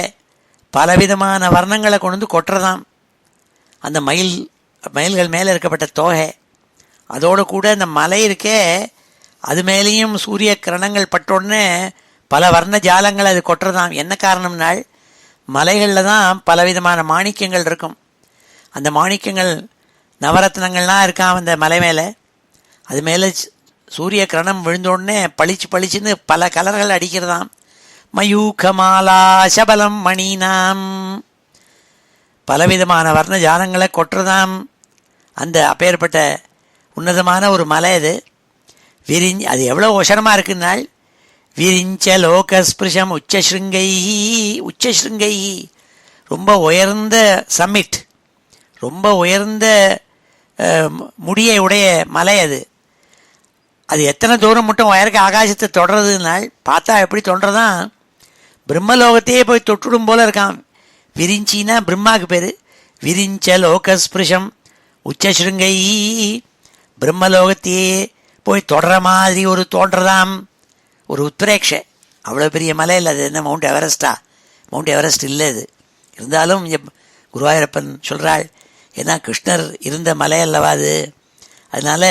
பலவிதமான வர்ணங்களை கொண்டு வந்து கொட்டுறதாம் அந்த மயில்கள் மேலே இருக்கப்பட்ட தோகை. அதோடு கூட இந்த மலை இருக்கே, அது மேலேயும் சூரிய கிரணங்கள் பட்டோடனே பல வர்ண ஜாலங்கள் அது கொட்டுறதாம். என்ன காரணம்னால், மலைகளில் தான் பலவிதமான மாணிக்கங்கள் இருக்கும். அந்த மாணிக்கங்கள் நவரத்னங்கள்லாம் இருக்காம் அந்த மலை மேலே. அது மேலே சூரிய கிரணம் விழுந்தோடனே பளிச்சுன்னு பல கலர்கள் அடிக்கிறதாம். மயூகமாலா சபலம் மணீனாம். பலவிதமான வர்ண ஜாலங்களை கொட்டுறதாம் அந்த அப்பேற்பட்ட உன்னதமான ஒரு மலை அது. அது எவ்வளோ உசரமாக இருக்குன்னால், விரிஞ்ச லோகஸ்பிருஷம் உச்சஸ்ருங்கை, ரொம்ப உயர்ந்த சம்மிட், ரொம்ப உயர்ந்த முடியை உடைய மலை அது. அது எத்தனை தூரம் மட்டும் உயர்க்க ஆகாசத்தை தொடர்றதுனால் பார்த்தா எப்படி தொடுறதான் பிரம்மலோகத்தையே போய் தொட்டுடும் போல இருக்கான். விரிஞ்சின்னா பிரம்மாவுக்கு பேர். விரிஞ்ச லோகஸ்பிருஷம் உச்சஸ்ருங்கை, பிரம்மலோகத்தையே போய் தொடர மாதிரி ஒரு தோன்றதாம் ஒரு உத்ரேட்சை. அவ்வளோ பெரிய மலை இல்லை அது. என்ன மவுண்ட் எவரெஸ்டா? மவுண்ட் எவரெஸ்ட் இல்லை அது. இருந்தாலும் குருவாயூரப்பன் சொல்கிறாள், ஏன்னா கிருஷ்ணர் இருந்த மலை அல்லவா அது, அதனால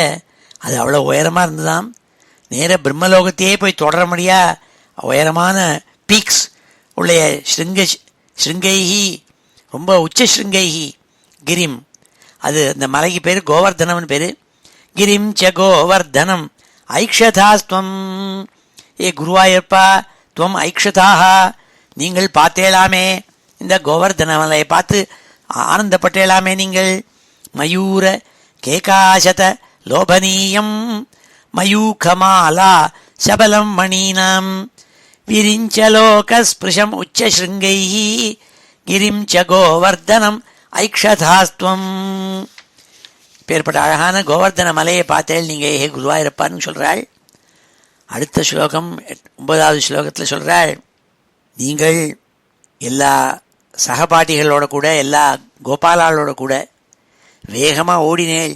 அது அவ்வளோ உயரமாக இருந்ததாம். நேர பிரம்மலோகத்தையே போய் தொடர முடியா உயரமான பீக்ஸ் உள்ள ஸ்ருங்கைஹி, ரொம்ப உச்ச ஸ்ருங்கைஹி கிரிம். அது அந்த மலைக்கு பேர் கோவர்தனம்னு பேர். கிரிம் ச கோவர்தனம் ஐக்ஷதாஸ்துவம். ஏ குருவாயூரப்பா, துவம் ஐக்ஷதாக, நீங்கள் பார்த்தேலாமே இந்த கோவர்தன மலையை பார்த்து ஆனந்தப்பட்டேலாமே நீங்கள். மயூர கேகாசத லோபனீயம் மயூகமாலா சபலம் மணீனாம் விரிஞ்சலோகஸ்பிருஷம் உச்சஸ்ருங்கைஹி கிரிம் ச கோவர்தனம் ஐக்ஷதாஸ்துவம். பேர்பட்ட அழகான கோவர்தன மலையை பார்த்தேள் நீங்கள் ஹே குருவாயூரப்பான்னு சொல்கிறாள். அடுத்த ஸ்லோகம் 9வது ஸ்லோகத்தில் சொல்கிறாள், நீங்கள் எல்லா சகபாட்டிகளோட கூட எல்லா கோபாலாளோட கூட வேகமாக ஓடினேள்.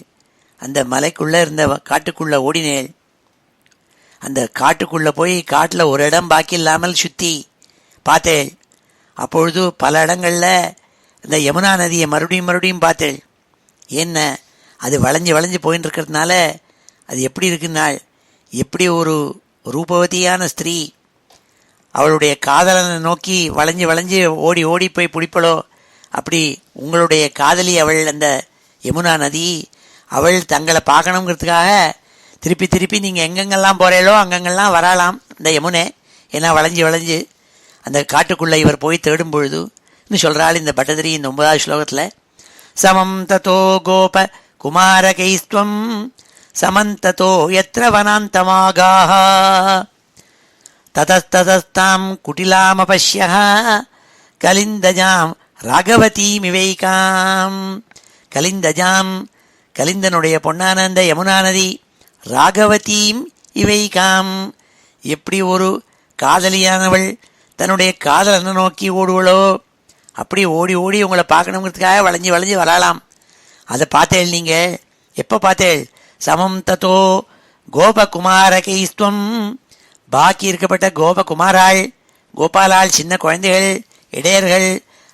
அந்த மலைக்குள்ளே இருந்த காட்டுக்குள்ளே ஓடினேள். அந்த காட்டுக்குள்ளே போய் காட்டில் ஒரு இடம் பாக்கி இல்லாமல் சுற்றி பார்த்தேள். அப்பொழுது பல இடங்களில் இந்த யமுனா நதியை மறுபடியும் பார்த்தேள். என்ன அது வளைஞ்சு வளைஞ்சு போயின்னு இருக்கிறதுனால அது எப்படி இருக்குன்னாள், எப்படி ஒரு ரூபவதியான ஸ்திரீ அவளுடைய காதலனை நோக்கி வளைஞ்சு வளைஞ்சு ஓடி ஓடி போய் பிடிப்பளோ, அப்படி உங்களுடைய காதலி அவள் அந்த யமுனா நதி, அவள் தங்களை பார்க்கணுங்கிறதுக்காக திருப்பி திருப்பி நீங்கள் எங்கெங்கெல்லாம் போகிறீங்களோ அங்கங்கெல்லாம் வராலாம் இந்த யமுனை. ஏன்னா வளைஞ்சு வளைஞ்சு அந்த காட்டுக்குள்ளே இவர் போய் தேடும் பொழுது சொல்கிறாள் இந்த பட்டதிரி இந்த 9வது ஸ்லோகத்தில். சமம் ததோ கோப குமாரகைஸ்துவம் சமந்ததோ யத்ர வனாந்தமாகாஹ ததஸ்தாம் குட்டிலாமபஷ்யஹ கலிந்தஜாம் ராகவதீமிவைகாம். கலிந்தஜாம், கலிந்தனுடைய பொன்னான அந்த யமுனா நதி, ராகவதீம் இவைகாம், எப்படி ஒரு காதலியானவள் தன்னுடைய காதலனை நோக்கி ஓடுவளோ அப்படி ஓடி ஓடி உங்களை பார்க்கணுங்கிறதுக்காக வளைஞ்சி வளைஞ்சி வரலாம். அதை பார்த்தேள் நீங்கள். எப்போ பார்த்தேள்? சமம் ததோ கோபகுமாரகைஸ்துவம், பாக்கி இருக்கப்பட்ட கோபகுமாராள் கோபாலாள் சின்ன குழந்தைகள் இடையர்கள்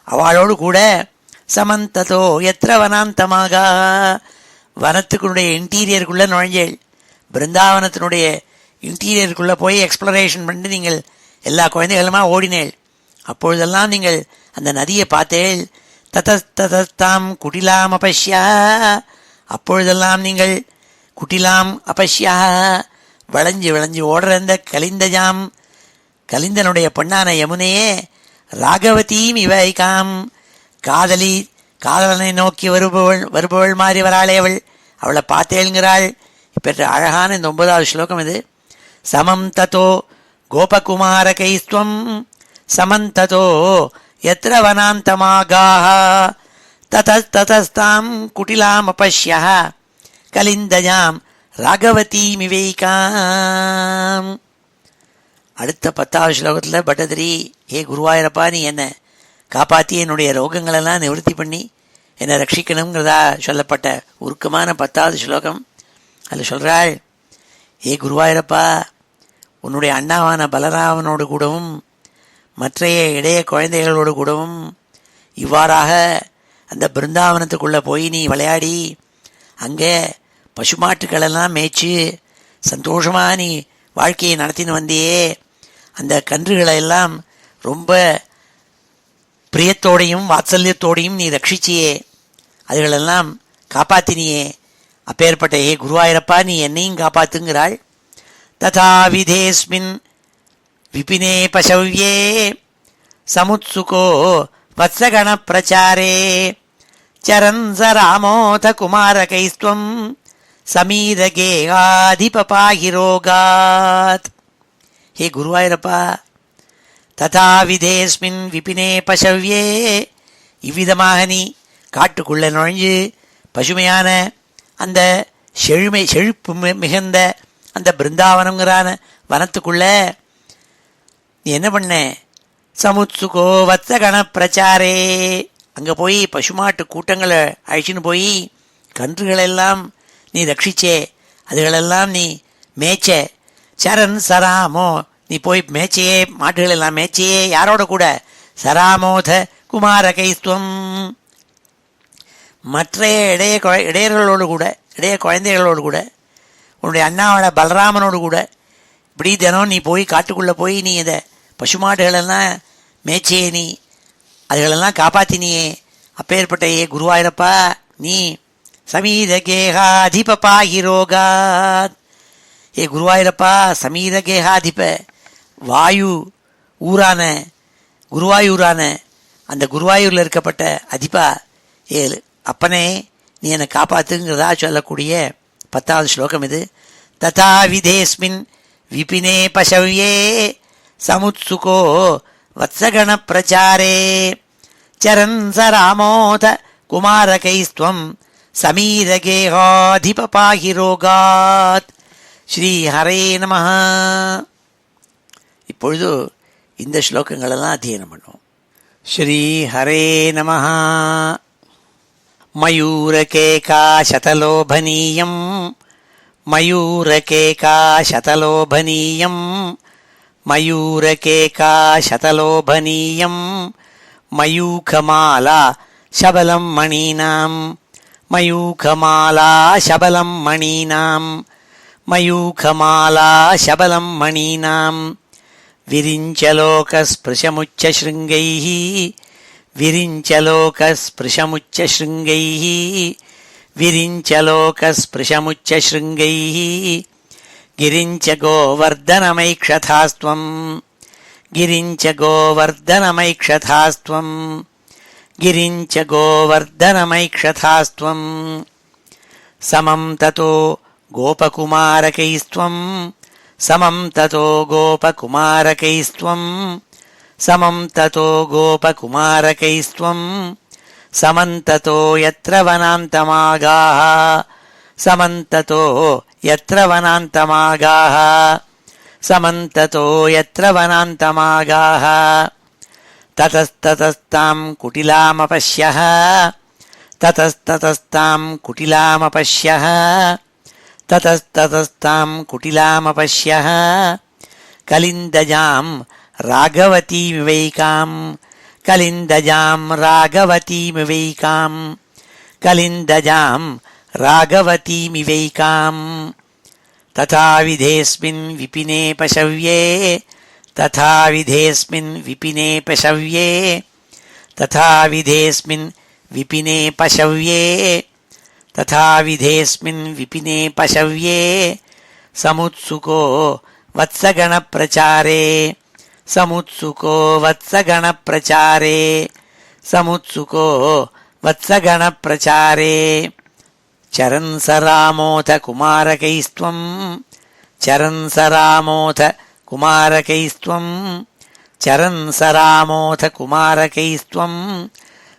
அவளோடு கூட சமந்ததோ எத்திர வனாந்தமாக, வனத்துக்குடைய இன்டீரியருக்குள்ளே நுழைஞ்சேள். பிருந்தாவனத்தினுடைய இன்டீரியருக்குள்ளே போய் எக்ஸ்ப்ளரேஷன் பண்ணிட்டு நீங்கள் எல்லா குழந்தைகளுமா ஓடினேள். அப்பொழுதெல்லாம் நீங்கள் அந்த நதியை பார்த்தேள். ததஸ்தாம் குட்டிலாம் அபஷ்யா, அப்பொழுதெல்லாம் நீங்கள் குட்டிலாம் அபஷ்யா வளைஞ்சு வளைஞ்சு ஓடுற அந்த கலிந்தஜாம், கலிந்தனுடைய பெண்ணான யமுனையே, ராகவதீம் இவைகாம், காதலனை நோக்கி வருபவள் மாதிரி வராளே அவளை பார்த்தேளுங்கிறாள். இப்போ அழகான இந்த 9வது ஸ்லோகம் இது. சமம் ததோ கோபகுமாரகைஸ்துவம் சமந்ததோ யத்ர வனாந்தமாகாஹ ததஸ்தாம் குட்டிலாம் அபஷ்யஹ கலிந்தஜாம் ராகவதீமிவைகாம். அடுத்த 10வது ஸ்லோகத்தில் பட்டதிரி, ஏ குருவாயூரப்பா, நீ என்ன காப்பாற்றி என்னுடைய ரோகங்களெல்லாம் நிவர்த்தி பண்ணி என்னை ரட்சிக்கணுங்கிறதா சொல்லப்பட்ட உருக்கமான 10வது ஸ்லோகம். அதில் சொல்கிறாள், ஏ குருவாயூரப்பா, உன்னுடைய அண்ணாவான பலராமனோடு கூடவும் மற்றைய இடைய குழந்தைகளோடு கூடவும் இவ்வாறாக அந்த பிருந்தாவனத்துக்குள்ளே போய் நீ விளையாடி அங்கே பசுமாட்டுக்களெல்லாம் மேய்ச்சி சந்தோஷமாக நீ வாழ்க்கையை நடத்தின்னு வந்தியே. அந்த கன்றுகளை எல்லாம் ரொம்ப பிரியத்தோடையும் வாத்சல்யத்தோடையும் நீ ரட்சிச்சியே, அதுகளெல்லாம் காப்பாற்றினியே. அப்பேற்பட்ட ஏ குருவாயூரப்பா, நீ என்னையும் காப்பாத்துங்கிறாள். ததா விதேஸ்மின் விபினே பசவ்யே சமுத்சுகோ வத்சகண பிரச்சாரே சரன் ச ராமோத குமாரகைஸ்துவம் சமீரகே ஆதிபபாகிரோகாத். ஹே குருவாயூரப்பா, ததா விதேஸ்மின் விபினே பசவ்யே, இவ்விதமாக நீ காட்டுக்குள்ளே நுழைஞ்சு பசுமையான அந்த செழுப்பு மிகுந்த அந்த பிருந்தாவனம்ங்கிறான வனத்துக்குள்ள நீ என்ன பண்ண? சமுத்சுகோ வத்சகண பிரச்சாரே, அங்கே போய் பசுமாட்டு கூட்டங்களை அழிச்சுன்னு போய் கன்றுகளெல்லாம் நீ ரட்சிச்சே, அதுகளெல்லாம் நீ மேய்ச்ச. சரண் சராமோ, நீ போய் மேய்ச்சையே, மாட்டுகள் எல்லாம் மேய்ச்சையே. யாரோட கூட? சராமோத குமாரகைஸ்துவம், மற்ற இடையர்களோடு கூட, இடைய குழந்தைகளோடு கூட, உன்னுடைய அண்ணாவோட பலராமனோடு கூட இப்படி தினம் நீ போய் காட்டுக்குள்ளே போய் நீ இதை பசுமாடுகளெல்லாம் மேய்ச்சியே, நீ அதுகளெல்லாம் காப்பாற்றினியே. அப்பேற்பட்ட ஏ குருவாயிரப்பா, நீ சமீர கேகாதிபாகிரோகாத், ஏ குருவாயூரப்பா, சமீர கேகாதிப, வாயு ஊரான குருவாயூரான அந்த குருவாயூரில் இருக்கப்பட்ட அதிபா, ஏ அப்பனே நீ என்னை காப்பாத்துங்கிறதா சொல்லக்கூடிய 10வது ஸ்லோகம் இது. ததா விதேஸ்மின் விபினே பசவ்யே சமுத்சுகோ வத்சகண பிரச்சாரே சரன் ச ராமோத குமாரகைஸ்துவம் சமீரகேகாதிபாகிரோகாத். ஸ்ரீ ஹரே நம. இப்பொழுது இந்த ஸ்லோகங்களெல்லாம் அத்தியனம் பண்ணுவோம். ஸ்ரீ ஹரே நம. மயூரகேகாசதலோபனீயம் மயூரகேகாசதலோபனீயம் மயூரகேகாசதலோபனீயம் மயூகமாலா சபலம் மணீனாம் மயூகமாலா சபலம் மணீனாம் மயூகமாலா சபலம் மணீனாம் விரிஞ்சலோகஸ்பிருஷமுச்சஸ்ருங்கைः விரிஞ்சலோகஸ்பிருஷமுச்சஸ்ருங்கைः விரிஞ்சலோகஸ்பிருஷமுச்சஸ்ருங்கைः கிரிஞ்ச கோவர்தனமைக்ஷதாஸ்த்வம் கிரிஞ்ச கோவர்தனமைக்ஷதாஸ்த்வம் கிரிஞ்ச கோவர்தனமைக்ஷதாஸ்த்வம் சமம் ததோ கோபகுமாரகைஸ்த்வம் சமம் ததோ கோபகுமாரகைஸ்த்வம் சமம் ததோ கோபகுமாரகைஸ்த்வம் சமந்ததோ யத்ர வனாந்தமாகாः சமந்ததோ யத்ர வனாந்தமாகாः சமந்ததோ யத்ர வனாந்தமாகாः ததஸ்ததஸ்தாம் குட்டிலாமபஷ்யः ததஸ்ததஸ்தாம் குட்டிலாமபஷ்யः ததஸ்ததஸ்தாம் குட்டிலாமபஷ்யः கலிந்தஜாம் ராகவதீமிவைகாம் கலிந்தஜாம் ராகவதீமிவைகாம் கலிந்தஜாம் ராகவதீமிவைகாம் ததா விதேஸ்மின் விபினே பசவ்யே ததா விதேஸ்மின் விபினே பசவ்யே ததா விதேஸ்மின் விபினே பசவ்யே ததா விதேஸ்மின் விபினே பசவ்யே சமுத்சுகோ வத்சகண பிரச்சாரே சமுத்சுகோ வத்சகண பிரச்சாரே சமுத்சுகோ வத்சகண பிரச்சாரே சரன் சராமோத குமாரகைஸ்த்வம் சரன் சராமோத குமாரகைஸ்த்வம் சரன் சராமோத குமாரகைஸ்த்வம்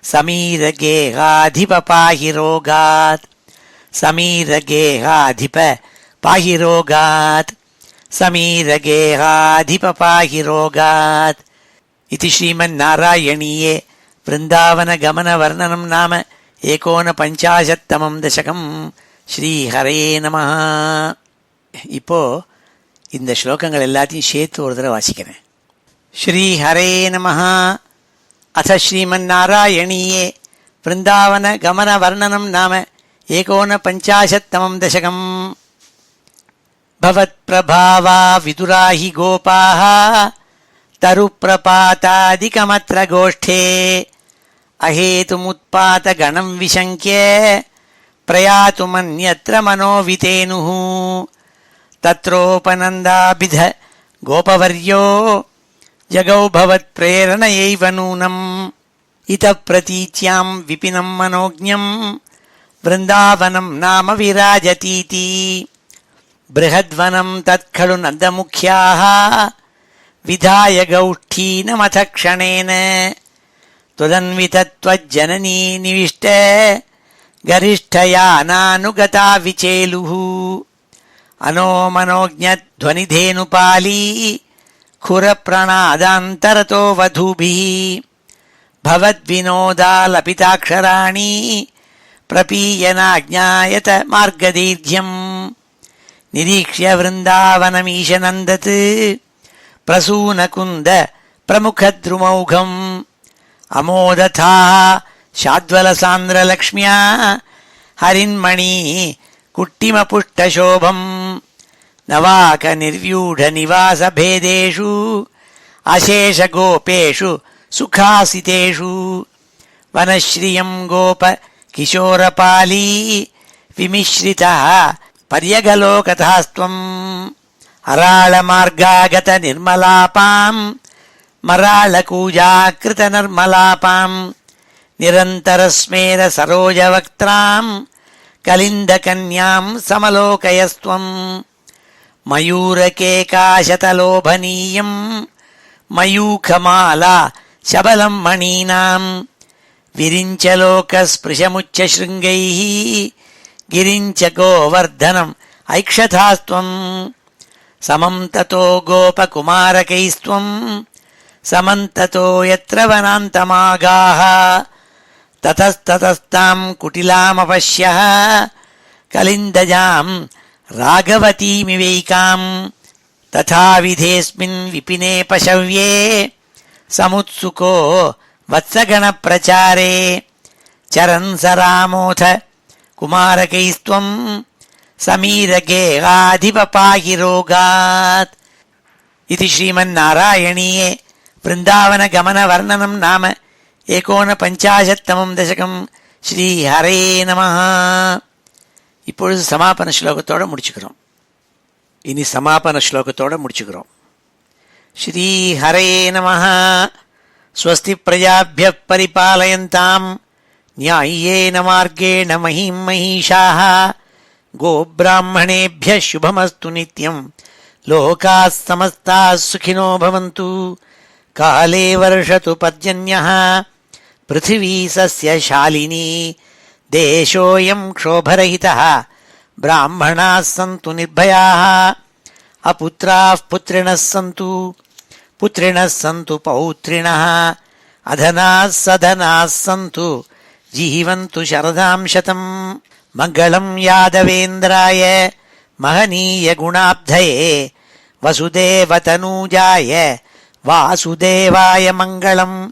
சமீரகேகாதிப பாஹிரோகாத் சமீரகேகாதிப பாஹிரோகாத் சமீரகேகாதிப பாஹிரோகாத். இது ஸ்ரீமன்னாராயணீயே விருந்தாவன கமன வர்ணனம் நாம 59 தசகம். ஸ்ரீ ஹரே நம. இப்போ இந்த ஸ்லோகங்கள் எல்லாத்தையும் சேர்த்து ஒரு தடவை வாசிக்கிறேன். ஸ்ரீ ஹரே நம. அத ஸ்ரீமன்னாராயணீயே விருந்தாவன கமன வர்ணனம் நாம 59 தசகம். பவத்பிரபாவா விதுராஹி கோபாः தருப்பிரபாதாதிகமத்ர கோஷ்டே அஹேதுமுத்பாதகணம் விசங்கிய பிரயாத்துமன்யத்ர மனோவிதேனுः தத்ரோபநந்தாபித கோபவர்யோ ஜகௌ பவத்ப்ரேரணயைவ நூனம் இத பிரதீச்யாம் விபினம் மனோஜ்ஞம் விருந்தாவனம் நாம விராஜதீதி. बृहद्वनं तत्खलु नन्दमुख्याः विधाय गौष्ठीनमथ क्षणेन त्वदन्वितत्वज्जननी निविष्ट गरिष्ठया नानुगता विचेलुः अनोमनोज्ञध्वनिधेनुपाली खुरप्रणादान्तरतो वधूभिः भवद्विनोदालपिताक्षराणि प्रपीयनाज्ञायत मार्गदीर्घ्यम् निरीक्ष्य वृन्दावनमीशनन्दत् प्रसूनकुन्द प्रमुखद्रुमौघम् अमोदथा शाद्वलसान्द्रलक्ष्म्या हरिन्मणी कुट्टिमपुष्टशोभम् नवाकनिर्व्यूढनिवासभेदेषु अशेषगोपेषु सुखासितेषु वनश्रियम् गोप किशोरपाली विमिश्रितः पर्यगलोकथास्त्वम् अराळमार्गागत निर्मलापाम् मराळकूजाकृत निर्मलापाम् निरन्तरस्मेर सरोजवक्त्राम् कलिन्दकन्याम् समलोकयस्त्वम् मयूरकेकाशतलोभनीयम् मयूखमाला शबलम् मणीनाम् विरिञ्चलोकस्पृशमुच्चशृङ्गैः गिरिञ्च गोवर्धनम् ऐक्षथास्त्वम् समम् ततो गोपकुमारकैस्त्वम् समन्ततो यत्र वनान्तमागाः ततस्ततस्ताम् कुटिलामपश्यः कलिन्दजाम् राघवतीमिवैकाम् तथाविधेऽस्मिन् विपिने पशव्ये समुत्सुको वत्सगणप्रचारे चरन् स रामोऽथ कुमारकैस्त्वम् समीरगेहाधिपपाहि रोगात् इति श्रीमन्नारायणीये वृन्दावनगमनवर्णनं नाम 49तमं दशकं ஸ்ரீஹரே நமஹ. இப்பொழுது சமாபன ஸ்லோகத்தோட முடிச்சுக்கிறோம். சமாபன ஸ்லோகத்தோட முடிச்சுக்கிறோம். ஸ்ரீஹரே நமஹ. ஸ்வஸ்தி பிரஜாभ्यः परिपालयन्ताम् न्याय्येन मार्गेण महीं महिषाः गोब्राह्मणेभ्यः शुभमस्तु नित्यम् लोकाः समस्ताः सुखिनो भवन्तु. काले वर्षतु पर्जन्यः पृथिवी सस्यशालिनी देशोऽयं क्षोभरहितः ब्राह्मणाः सन्तु निर्भयाः अपुत्राः पुत्रिणः सन्तु पुत्रिणः सन्तु पौत्रिणः अधनाः सधनाः सन्तु जीवन्तु शरदां शतम्. मङ्गलं यादवेन्द्राय महनीय गुणाब्धये वसुदेवतनूजाय वासुदेवाय मङ्गलम्.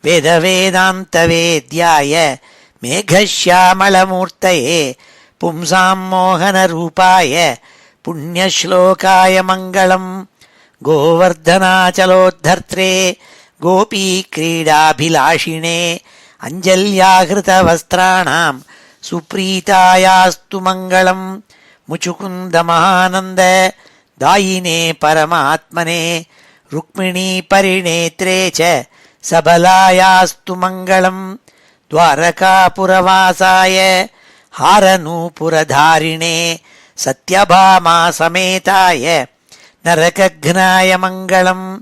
वेदवेदान्तवेद्याय मेघश्यामलमूर्तये पुंसां मोहनरूपाय पुण्यश्लोकाय मङ्गलम्. गोवर्धनाचलोद्धर्त्रे गोपीक्रीडाभिलाषिणे अञ्जल्याहृतवस्त्राणां सुप्रीतायास्तु मङ्गलम्. मुचुकुन्दमहानन्द दायिने परमात्मने रुक्मिणी परिणेत्रे च सबलायास्तु मङ्गलम्. द्वारकापुरवासाय हारनूपुरधारिणे सत्यभामा समेताय नरकघ्नाय मङ्गलम्.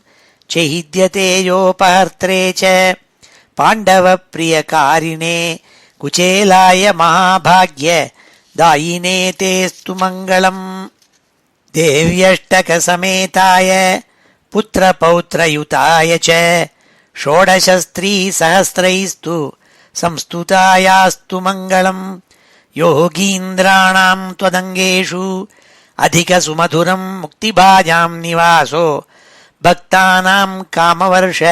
चैद्यतेजोपहर्त्रे च पाण्डवप्रियकारिणे कुचेलाय महाभाग्य दायिने तेस्तु मङ्गलम्. देव्यष्टकसमेताय पुत्रपौत्रयुताय च षोडशस्त्रीसहस्रैस्तु संस्तुतायास्तु मङ्गलम्. योगीन्द्राणां त्वदङ्गेषु अधिकसुमधुरं मुक्तिभाजां निवासो भक्तानां कामवर्ष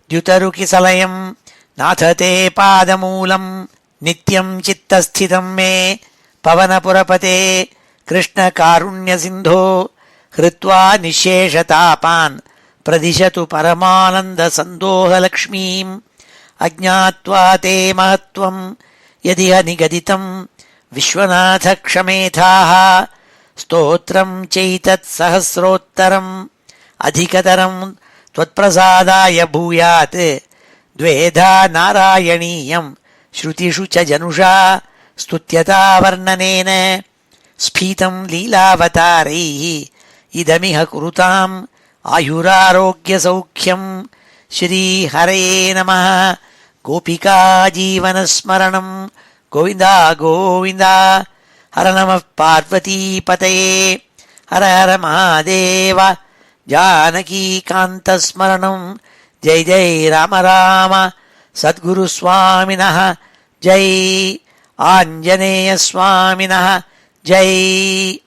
द्युतरुकिसलयं नाथ ते पादमूलं. नित्यं चित्तस्थितं मे पवनपुरपते कृष्णकारुण्यसिन्धो हृत्वा निःशेषतापान् प्रदिशतु परमानन्दसन्दोहलक्ष्मीम्. अज्ञात्वा ते महत्त्वं यदिह निगदितं विश्वनाथ क्षमेथाः. स्तोत्रं चैतत्सहस्रोत्तरम् अधिकतरं त्वत्प्रसादाय भूयात्. द्वेधा नारायणीयं श्रुतिषु च जनुषा स्तुत्यता वर्णनेन. स्फीतं लीलावतारैः इदमिह कुरुताम् आयुरारोग्यसौख्यम्. श्रीहरे नमः. गोपिका जीवनस्मरणं गोविन्दा गोविन्दा. हर नमः पार्वतीपतये. ஹர ஹர மகாதேவ. ஜானகீகாந்தஸ்மரணம். ஜெய் ஜெய் ராம ராம. சத்குரு சுவாமினः ஜெய். ஆஞ்சநேய சுவாமினः ஜெய்.